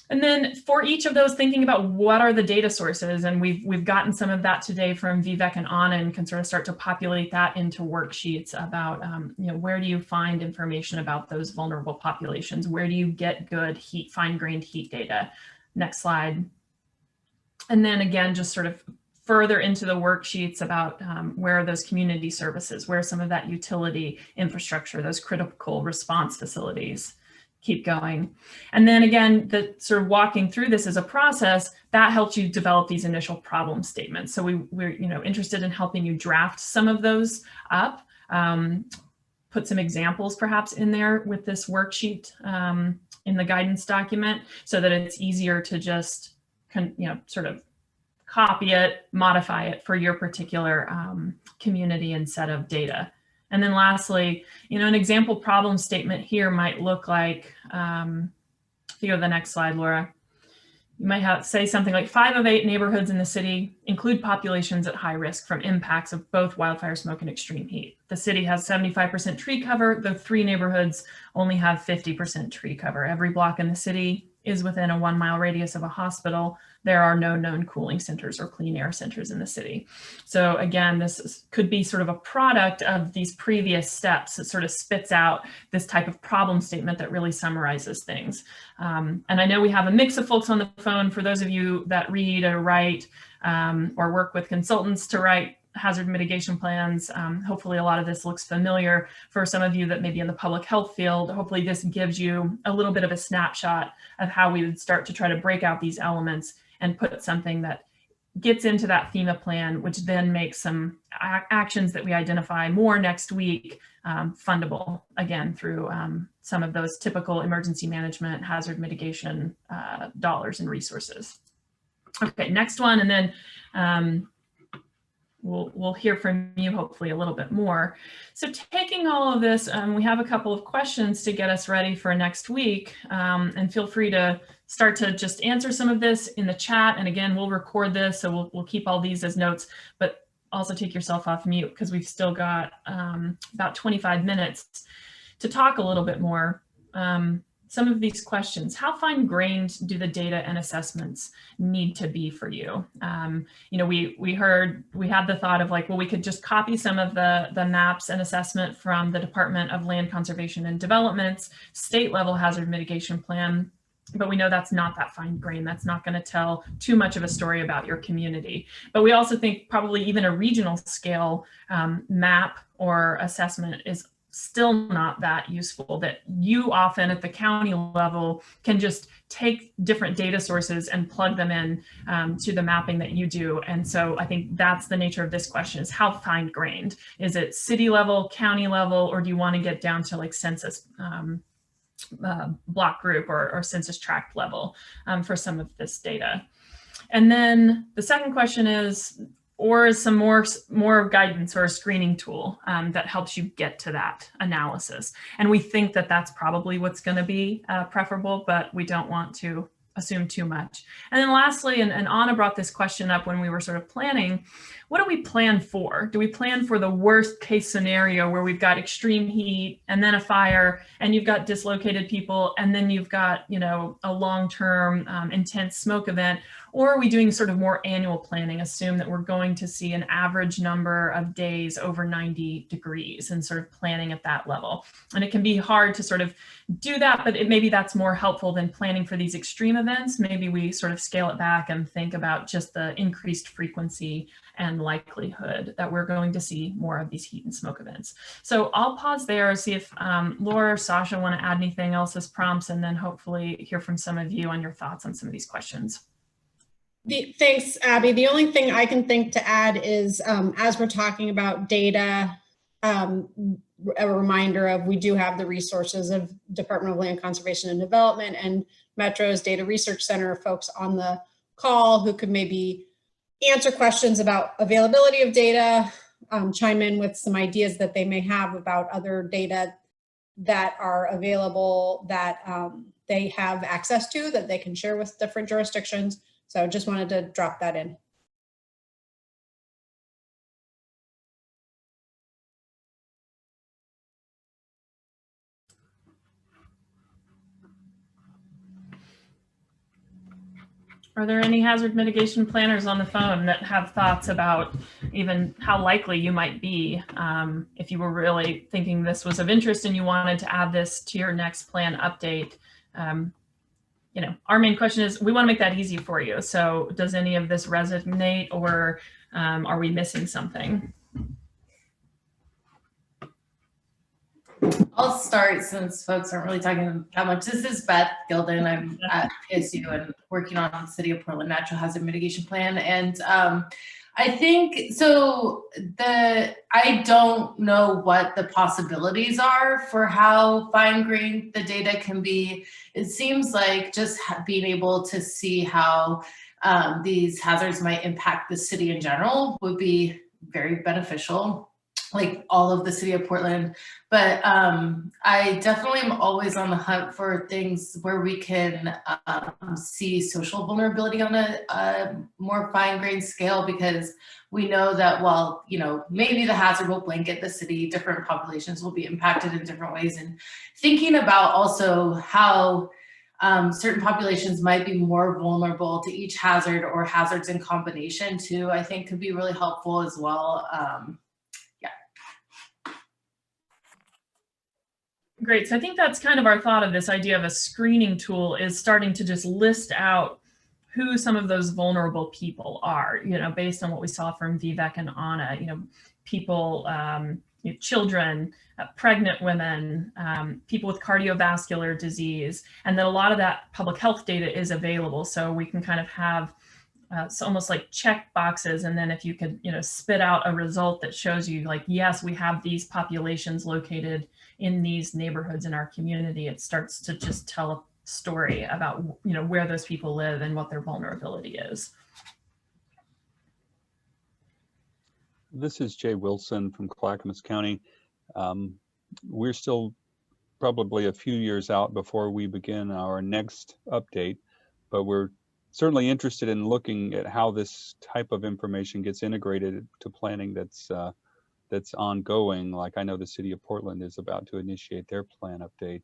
A: And then for each of those, thinking about what are the data sources, and we've gotten some of that today from Vivek and Anna, and can sort of start to populate that into worksheets about, you know, where do you find information about those vulnerable populations? Where do you get good heat, fine-grained heat data? Next slide. And then again, just sort of further into the worksheets about where are those community services, where some of that utility infrastructure, those critical response facilities. Keep going. And then again, the sort of walking through this as a process, that helps you develop these initial problem statements. So we're you know, interested in helping you draft some of those up, put some examples perhaps in there with this worksheet in the guidance document, so that it's easier to just you know, sort of copy it, modify it for your particular community and set of data. And then lastly, you know, an example problem statement here might look like, if you go to the next slide, Laura, You might have say something like 5 of 8 neighborhoods in the city include populations at high risk from impacts of both wildfire smoke and extreme heat. The city has 75% tree cover, though 3 neighborhoods only have 50% tree cover. Every block in the city is within a 1-mile radius of a hospital. There are no known cooling centers or clean air centers in the city. So again, could be sort of a product of these previous steps that sort of spits out this type of problem statement that really summarizes things. And I know we have a mix of folks on the phone. For those of you that read or write or work with consultants to write hazard mitigation plans, hopefully a lot of this looks familiar. For some of you that may be in the public health field, hopefully this gives you a little bit of a snapshot of how we would start to try to break out these elements and put something that gets into that FEMA plan, which then makes some actions that we identify more next week fundable, again, through some of those typical emergency management, hazard mitigation dollars and resources. Okay, next one, and then we'll hear from you hopefully a little bit more. So taking all of this, we have a couple of questions to get us ready for next week, and feel free to start to just answer some of this in the chat. And again, we'll record this, so we'll keep all these as notes, but also take yourself off mute because we've still got about 25 minutes to talk a little bit more. Some of these questions: how fine-grained do the data and assessments need to be for you? You know, we had the thought of like, well, we could just copy some of the maps and assessment from the Department of Land Conservation and Development's state level hazard mitigation plan, but we know that's not that fine-grained. That's not going to tell too much of a story about your community. But we also think probably even a regional scale map or assessment is still not that useful, that you often at the county level can just take different data sources and plug them in to the mapping that you do. And so I think that's the nature of this question, is how fine-grained? Is it city level, county level, or do you want to get down to like census block group or census tract level for some of this data? And then the second question is, or is some more guidance or a screening tool that helps you get to that analysis? And we think that that's probably what's going to be preferable, but we don't want to assume too much. And then lastly, and Anna brought this question up when we were sort of planning, what do we plan for? Do we plan for the worst case scenario where we've got extreme heat and then a fire and you've got dislocated people and then you've got, you know, a long-term intense smoke event? Or are we doing sort of more annual planning, assume that we're going to see an average number of days over 90 degrees and sort of planning at that level? And it can be hard to sort of do that, but maybe that's more helpful than planning for these extreme events. Maybe we sort of scale it back and think about just the increased frequency and likelihood that we're going to see more of these heat and smoke events. So I'll pause there, see if Laura or Sasha want to add anything else as prompts, and then hopefully hear from some of you on your thoughts on some of these questions.
B: Thanks, Abby. The only thing I can think to add is, as we're talking about data, a reminder of, we do have the resources of Department of Land Conservation and Development and Metro's Data Research Center folks on the call who could maybe answer questions about availability of data, chime in with some ideas that they may have about other data that are available that they have access to, that they can share with different jurisdictions. So just wanted to drop that in.
A: Are there any hazard mitigation planners on the phone that have thoughts about even how likely you might be if you were really thinking this was of interest and you wanted to add this to your next plan update? You know, our main question is, we want to make that easy for you. So does any of this resonate, or are we missing something?
H: I'll start since folks aren't really talking that much. This is Beth Gilden. I'm at PSU and working on the City of Portland Natural Hazard Mitigation Plan. And I think, so I don't know what the possibilities are for how fine-grained the data can be. It seems like just being able to see how these hazards might impact the city in general would be very beneficial. like all of the city of Portland, but I definitely am always on the hunt for things where we can see social vulnerability on a more fine-grained scale, because we know that while, you know, maybe the hazard will blanket the city, different populations will be impacted in different ways. And thinking about also how certain populations might be more vulnerable to each hazard or hazards in combination too, I think could be really helpful as well.
A: Great. So I think that's kind of our thought of this idea of a screening tool, is starting to just list out who some of those vulnerable people are, you know, based on what we saw from Vivek and Anna, you know, people, you know, children, pregnant women, people with cardiovascular disease. And then a lot of that public health data is available. So we can kind of have it's almost like check boxes. And then if you could, you know, spit out a result that shows you like, yes, we have these populations located in these neighborhoods in our community, it starts to just tell a story about, you know, where those people live and what their vulnerability is.
I: This is Jay Wilson from Clackamas County. We're still probably a few years out before we begin our next update, but we're certainly interested in looking at how this type of information gets integrated to planning that's ongoing. Like I know the city of Portland is about to initiate their plan update.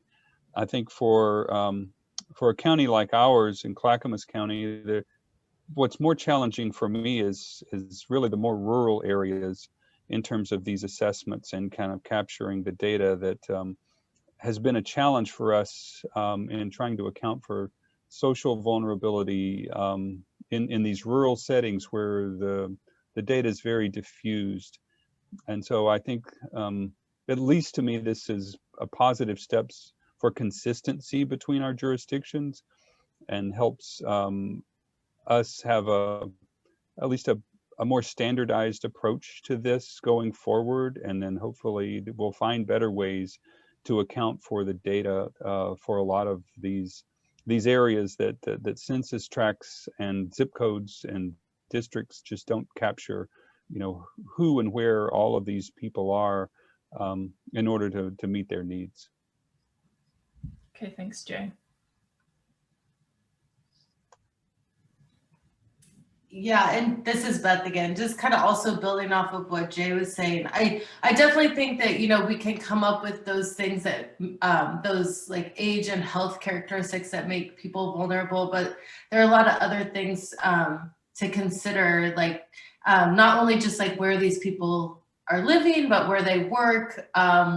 I: I think for a county like ours in Clackamas County, what's more challenging for me is really the more rural areas in terms of these assessments and kind of capturing the data that has been a challenge for us in trying to account for social vulnerability in these rural settings where the data is very diffused. And so I think, at least to me, this is a positive steps for consistency between our jurisdictions and helps us have at least a more standardized approach to this going forward. And then hopefully we'll find better ways to account for the data for a lot of these areas that census tracts and zip codes and districts just don't capture, you know, who and where all of these people are in order to meet their needs.
A: Okay, thanks, Jay.
H: Yeah, and this is Beth again, just kind of also building off of what Jay was saying. I definitely think that, you know, we can come up with those things that, those like age and health characteristics that make people vulnerable, but there are a lot of other things to consider, like not only just like where these people are living, but where they work,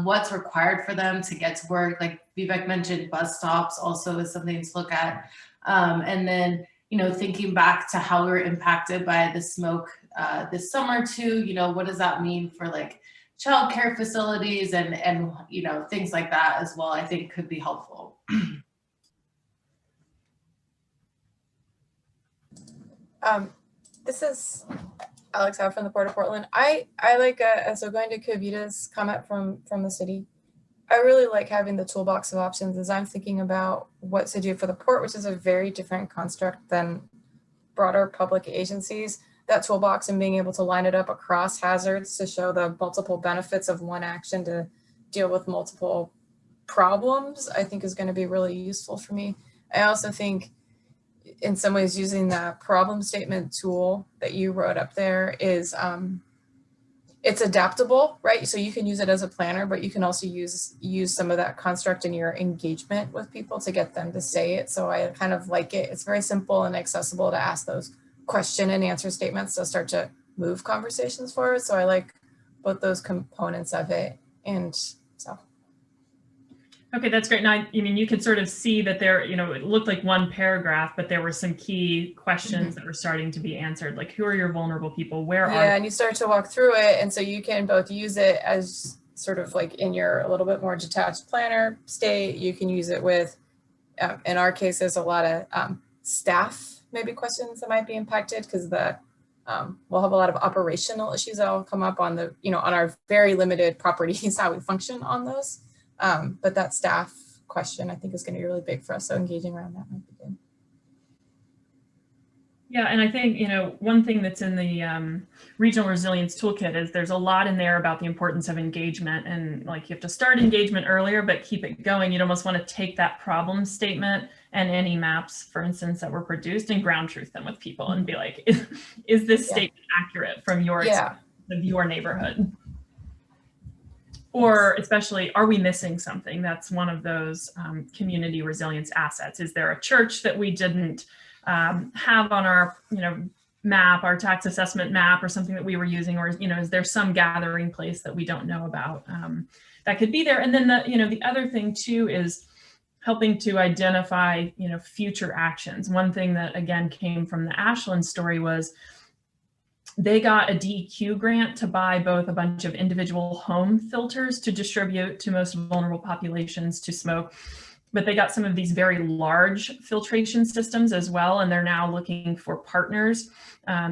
H: what's required for them to get to work. Like Vivek mentioned, bus stops also is something to look at. And then, you know, thinking back to how we were impacted by the smoke this summer too, you know, what does that mean for like childcare facilities and, you know, things like that as well, I think could be helpful.
J: This is Alex out from the Port of Portland. I like, so going to Kavita's comment from the city, I really like having the toolbox of options as I'm thinking about what to do for the port, which is a very different construct than broader public agencies. That toolbox and being able to line it up across hazards to show the multiple benefits of one action to deal with multiple problems, I think is going to be really useful for me. I also think in some ways using the problem statement tool that you wrote up there is, it's adaptable, right? So you can use it as a planner, but you can also use some of that construct in your engagement with people to get them to say it. So I kind of like it. It's very simple and accessible to ask those question and answer statements to start to move conversations forward. So I like both those components of it. And so.
A: Okay, that's great. Now, I mean, you could sort of see that there, you know, it looked like one paragraph, but there were some key questions that were starting to be answered, like who are your vulnerable people? Where are
J: and you start to walk through it. And so you can both use it as sort of like in your a little bit more detached planner state. You can use it with, in our case, there's a lot of staff maybe questions that might be impacted because we'll have a lot of operational issues that will come up on the, you know, on our very limited properties, how we function on those. But that staff question, I think, is going to be really big for us. So engaging around that might be good.
A: Yeah, and I think, one thing that's in the regional resilience toolkit is there's a lot in there about the importance of engagement, and like you have to start engagement earlier, but keep it going. You'd almost want to take that problem statement and any maps, for instance, that were produced and ground truth them with people and be like, is this statement accurate from your experience of your neighborhood? Or especially, are we missing something? That's one of those community resilience assets. Is there a church that we didn't have on our, map, our tax assessment map, or something that we were using, or is there some gathering place that we don't know about that could be there? And then the other thing too is helping to identify future actions. One thing that again came from the Ashland story was they got a DEQ grant to buy both a bunch of individual home filters to distribute to most vulnerable populations to smoke, but they got some of these very large filtration systems as well. And they're now looking for partners,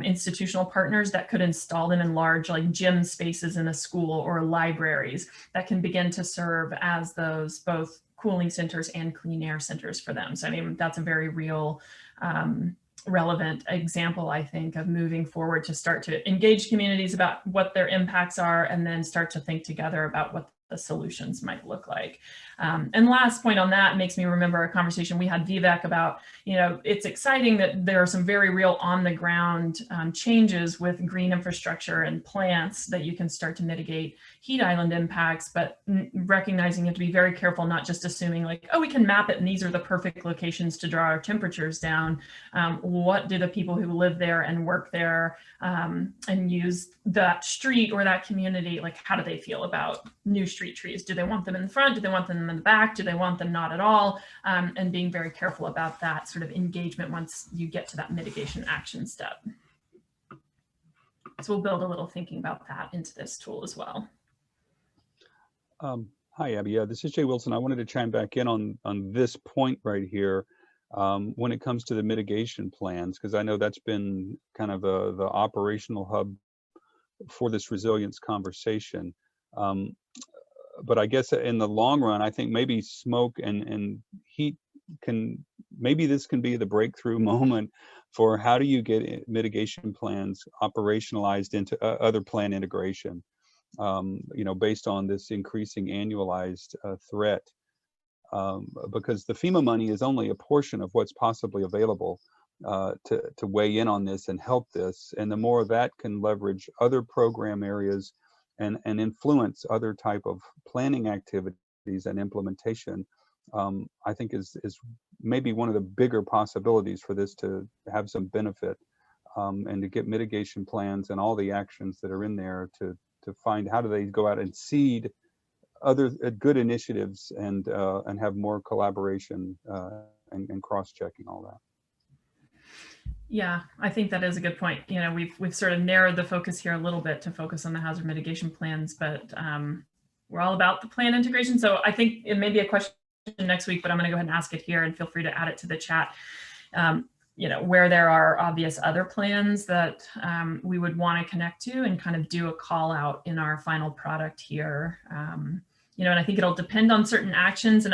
A: institutional partners that could install them in large like gym spaces in a school or libraries that can begin to serve as those both cooling centers and clean air centers for them. So I mean, that's a very real relevant example, I think, of moving forward to start to engage communities about what their impacts are and then start to think together about what the solutions might look like. And last point on that makes me remember a conversation we had Vivek about, it's exciting that there are some very real on the ground changes with green infrastructure and plants that you can start to mitigate heat island impacts, but recognizing you have to be very careful, not just assuming like, oh, we can map it and these are the perfect locations to draw our temperatures down. What do the people who live there and work there and use that street or that community, like how do they feel about new street trees? Do they want them in the front? Do they want them in the back? Do they want them not at all? And being very careful about that sort of engagement once you get to that mitigation action step. So we'll build a little thinking about that into this tool as well.
I: Hi, Abby. Yeah, this is Jay Wilson. I wanted to chime back in on this point right here when it comes to the mitigation plans, because I know that's been kind of the operational hub for this resilience conversation. But I guess in the long run, I think maybe smoke and heat this can be the breakthrough moment for how do you get mitigation plans operationalized into other plan integration, based on this increasing annualized threat. Because the FEMA money is only a portion of what's possibly available to weigh in on this and help this. And the more that can leverage other program areas and influence other type of planning activities and implementation, I think is maybe one of the bigger possibilities for this to have some benefit, and to get mitigation plans and all the actions that are in there to find how do they go out and seed other good initiatives and have more collaboration and cross-checking all that.
A: Yeah, I think that is a good point. We've sort of narrowed the focus here a little bit to focus on the hazard mitigation plans, but we're all about the plan integration. So I think it may be a question next week, but I'm going to go ahead and ask it here, and feel free to add it to the chat. Where there are obvious other plans that we would want to connect to and kind of do a call out in our final product here. And I think it'll depend on certain actions, and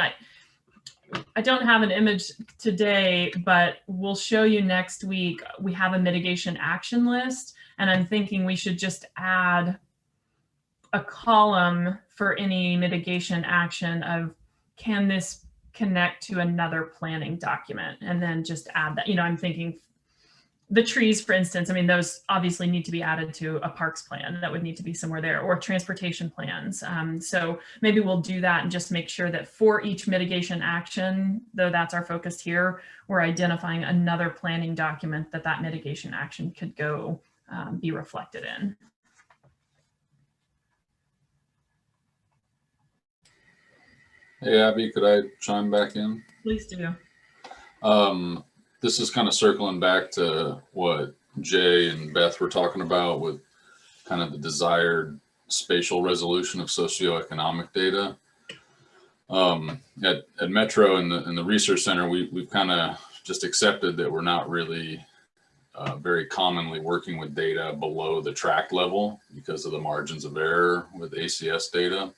A: I don't have an image today, but we'll show you next week. We have a mitigation action list, and I'm thinking we should just add a column for any mitigation action of, can this connect to another planning document? And then just add that, I'm thinking the trees, for instance, I mean, those obviously need to be added to a parks plan. That would need to be somewhere there, or transportation plans. So maybe we'll do that and just make sure that for each mitigation action, though that's our focus here, we're identifying another planning document that mitigation action could go be reflected in.
E: Hey, Abby, could I chime back in?
A: Please do.
E: This is kind of circling back to what Jay and Beth were talking about with kind of the desired spatial resolution of socioeconomic data. At Metro in the research center, we've kind of just accepted that we're not really very commonly working with data below the tract level because of the margins of error with ACS data.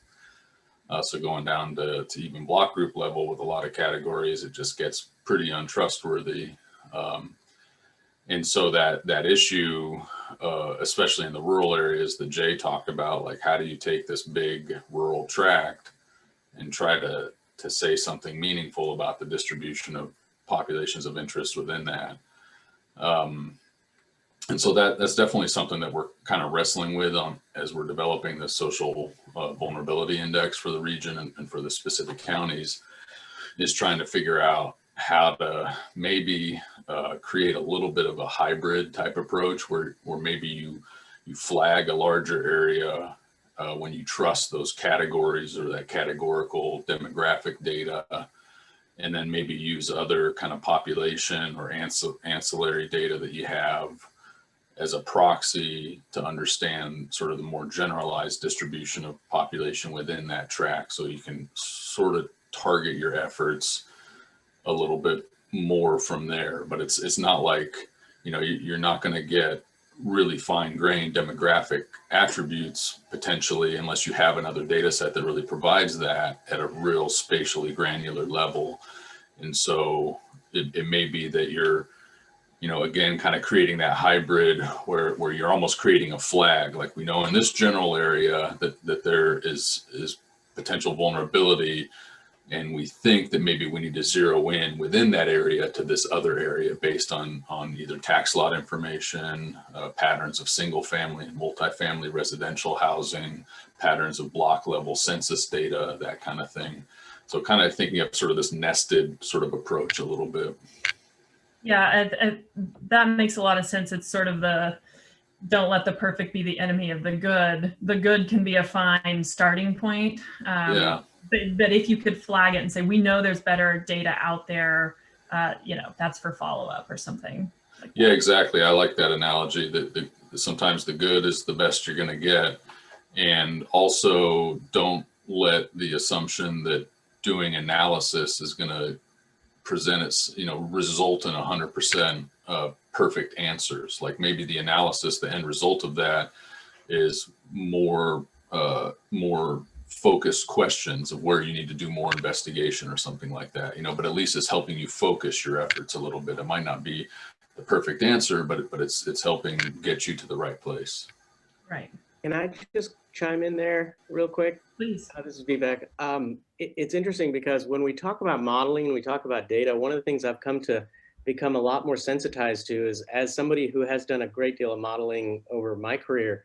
E: So going down to even block group level with a lot of categories, it just gets pretty untrustworthy. And so that issue, especially in the rural areas that Jay talked about, like how do you take this big rural tract and try to say something meaningful about the distribution of populations of interest within that. And so that's definitely something that we're kind of wrestling with as we're developing the social vulnerability index for the region and for the specific counties, is trying to figure out how to maybe create a little bit of a hybrid type approach where maybe you flag a larger area when you trust those categories or that categorical demographic data, and then maybe use other kind of population or ancillary data that you have as a proxy to understand sort of the more generalized distribution of population within that tract. So you can sort of target your efforts a little bit more from there, but it's not like, you know, you're not going to get really fine-grained demographic attributes potentially unless you have another data set that really provides that at a real spatially granular level. And so it may be that you're, you know, again, kind of creating that hybrid where you're almost creating a flag. Like, we know in this general area that there is potential vulnerability, and we think that maybe we need to zero in within that area to this other area based on either tax lot information, patterns of single family and multifamily residential housing, patterns of block level census data, that kind of thing. So kind of thinking of sort of this nested sort of approach a little bit.
A: Yeah, that makes a lot of sense. It's sort of the, don't let the perfect be the enemy of the good. The good can be a fine starting point.
E: Yeah.
A: But if you could flag it and say, we know there's better data out there, you know, that's for follow-up or something like that.
E: Yeah, exactly. I like that analogy that sometimes the good is the best you're going to get. And also don't let the assumption that doing analysis is going to present its, you know, result in 100% perfect answers. Like maybe the analysis, the end result of that is more focused questions of where you need to do more investigation or something like that, you know, but at least it's helping you focus your efforts a little bit. It might not be the perfect answer, but it's helping get you to the right place.
A: Right.
D: Can I just chime in there real quick?
A: Please.
D: This is Vivek. It's interesting because when we talk about modeling and we talk about data, one of the things I've come to become a lot more sensitized to is, as somebody who has done a great deal of modeling over my career,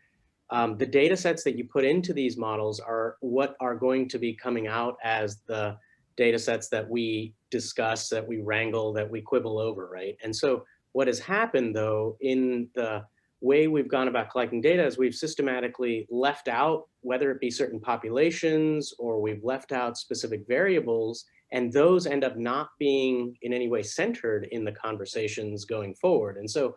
D: the data sets that you put into these models are what are going to be coming out as the data sets that we discuss, that we wrangle, that we quibble over, right? And so what has happened, though, in the way we've gone about collecting data is we've systematically left out, whether it be certain populations or we've left out specific variables, and those end up not being in any way centered in the conversations going forward. And so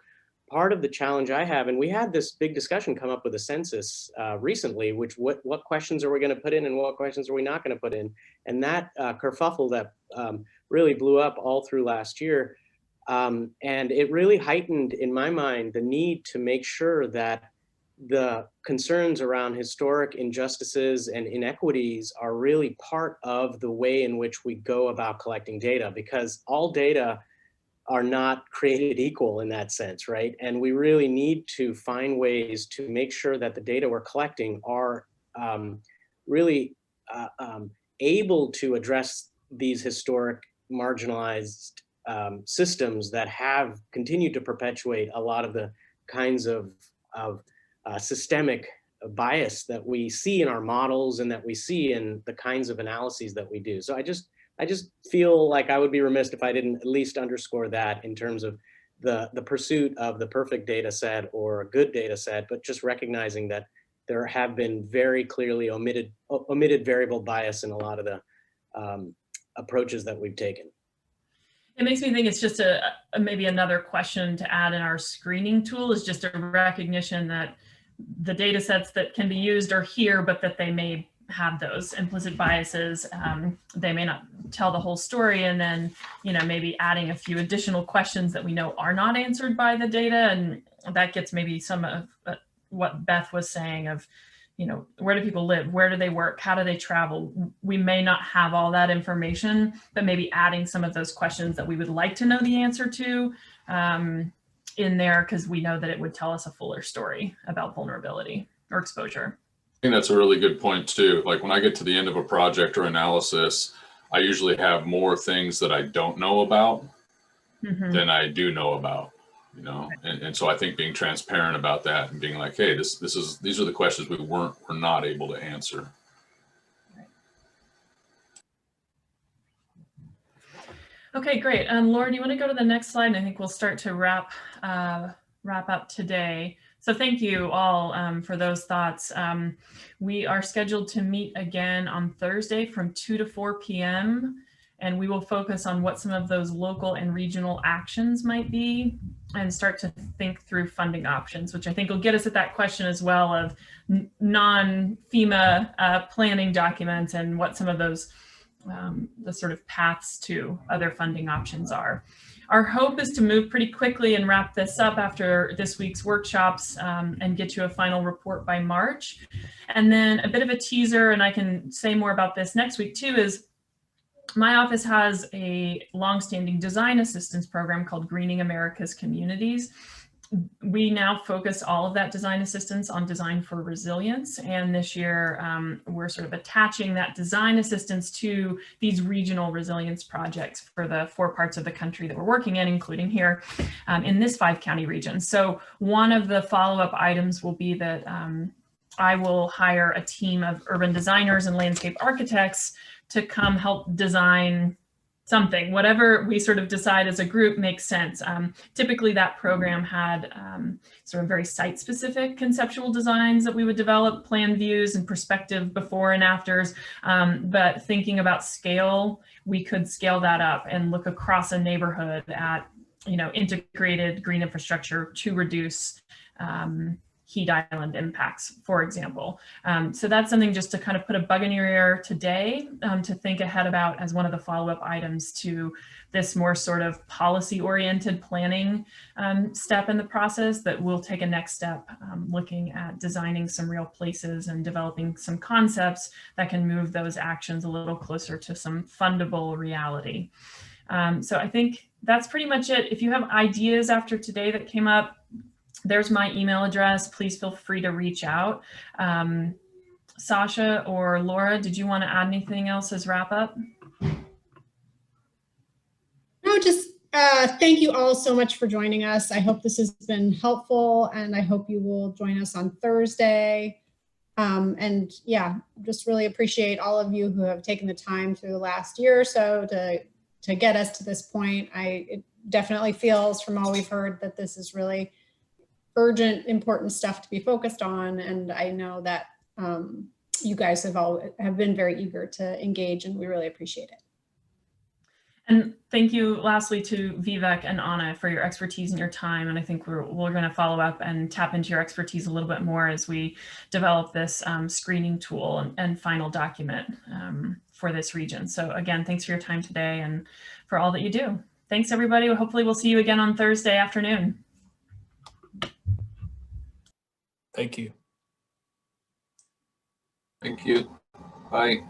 D: part of the challenge I have, and we had this big discussion come up with the census recently, which what questions are we going to put in and what questions are we not going to put in? And that kerfuffle that really blew up all through last year. And it really heightened, in my mind, the need to make sure that the concerns around historic injustices and inequities are really part of the way in which we go about collecting data, because all data are not created equal in that sense, right? And we really need to find ways to make sure that the data we're collecting are really able to address these historic marginalized systems that have continued to perpetuate a lot of the kinds of systemic bias that we see in our models and that we see in the kinds of analyses that we do. So I just feel like I would be remiss if I didn't at least underscore that in terms of the pursuit of the perfect data set or a good data set, but just recognizing that there have been very clearly omitted variable bias in a lot of the approaches that we've taken.
A: It makes me think it's just maybe another question to add in our screening tool is just a recognition that the data sets that can be used are here, but that they may have those implicit biases. They may not tell the whole story, and then, you know, maybe adding a few additional questions that we know are not answered by the data. And that gets maybe some of what Beth was saying of, you know, where do people live? Where do they work? How do they travel? We may not have all that information, but maybe adding some of those questions that we would like to know the answer to in there because we know that it would tell us a fuller story about vulnerability or exposure.
E: I think that's a really good point too. Like when I get to the end of a project or analysis, I usually have more things that I don't know about than I do know about, you know? And so I think being transparent about that and being like, hey, these are the questions we're not able to answer.
A: Okay, great. Laura, do you want to go to the next slide? And I think we'll start to wrap up today. So thank you all for those thoughts. We are scheduled to meet again on Thursday from 2 to 4 p.m. And we will focus on what some of those local and regional actions might be and start to think through funding options, which I think will get us at that question as well of non-FEMA planning documents and what some of those the sort of paths to other funding options are. Our hope is to move pretty quickly and wrap this up after this week's workshops and get you a final report by March. And then a bit of a teaser, and I can say more about this next week too, is my office has a longstanding design assistance program called Greening America's Communities. We now focus all of that design assistance on design for resilience. And this year, we're sort of attaching that design assistance to these regional resilience projects for the 4 parts of the country that we're working in, including here in this 5-county region. So one of the follow-up items will be that I will hire a team of urban designers and landscape architects to come help design something, whatever we sort of decide as a group makes sense. Typically that program had sort of very site-specific conceptual designs that we would develop, plan views and perspective before and afters. But thinking about scale, we could scale that up and look across a neighborhood at, you know, integrated green infrastructure to reduce heat island impacts, for example. So that's something just to kind of put a bug in your ear today to think ahead about as one of the follow-up items to this more sort of policy-oriented planning step in the process that will take a next step looking at designing some real places and developing some concepts that can move those actions a little closer to some fundable reality. So I think that's pretty much it. If you have ideas after today that came up, there's my email address. Please feel free to reach out. Sasha or Laura, did you want to add anything else as wrap up?
B: No, just thank you all so much for joining us. I hope this has been helpful and I hope you will join us on Thursday. And yeah, just really appreciate all of you who have taken the time through the last year or so to get us to this point. It definitely feels from all we've heard that this is really urgent, important stuff to be focused on. And I know that you guys have been very eager to engage and we really appreciate it.
A: And thank you lastly to Vivek and Anna for your expertise and your time. And I think we're going to follow up and tap into your expertise a little bit more as we develop this screening tool and final document for this region. So again, thanks for your time today and for all that you do. Thanks everybody. Hopefully we'll see you again on Thursday afternoon.
K: Thank you.
E: Thank you. Bye.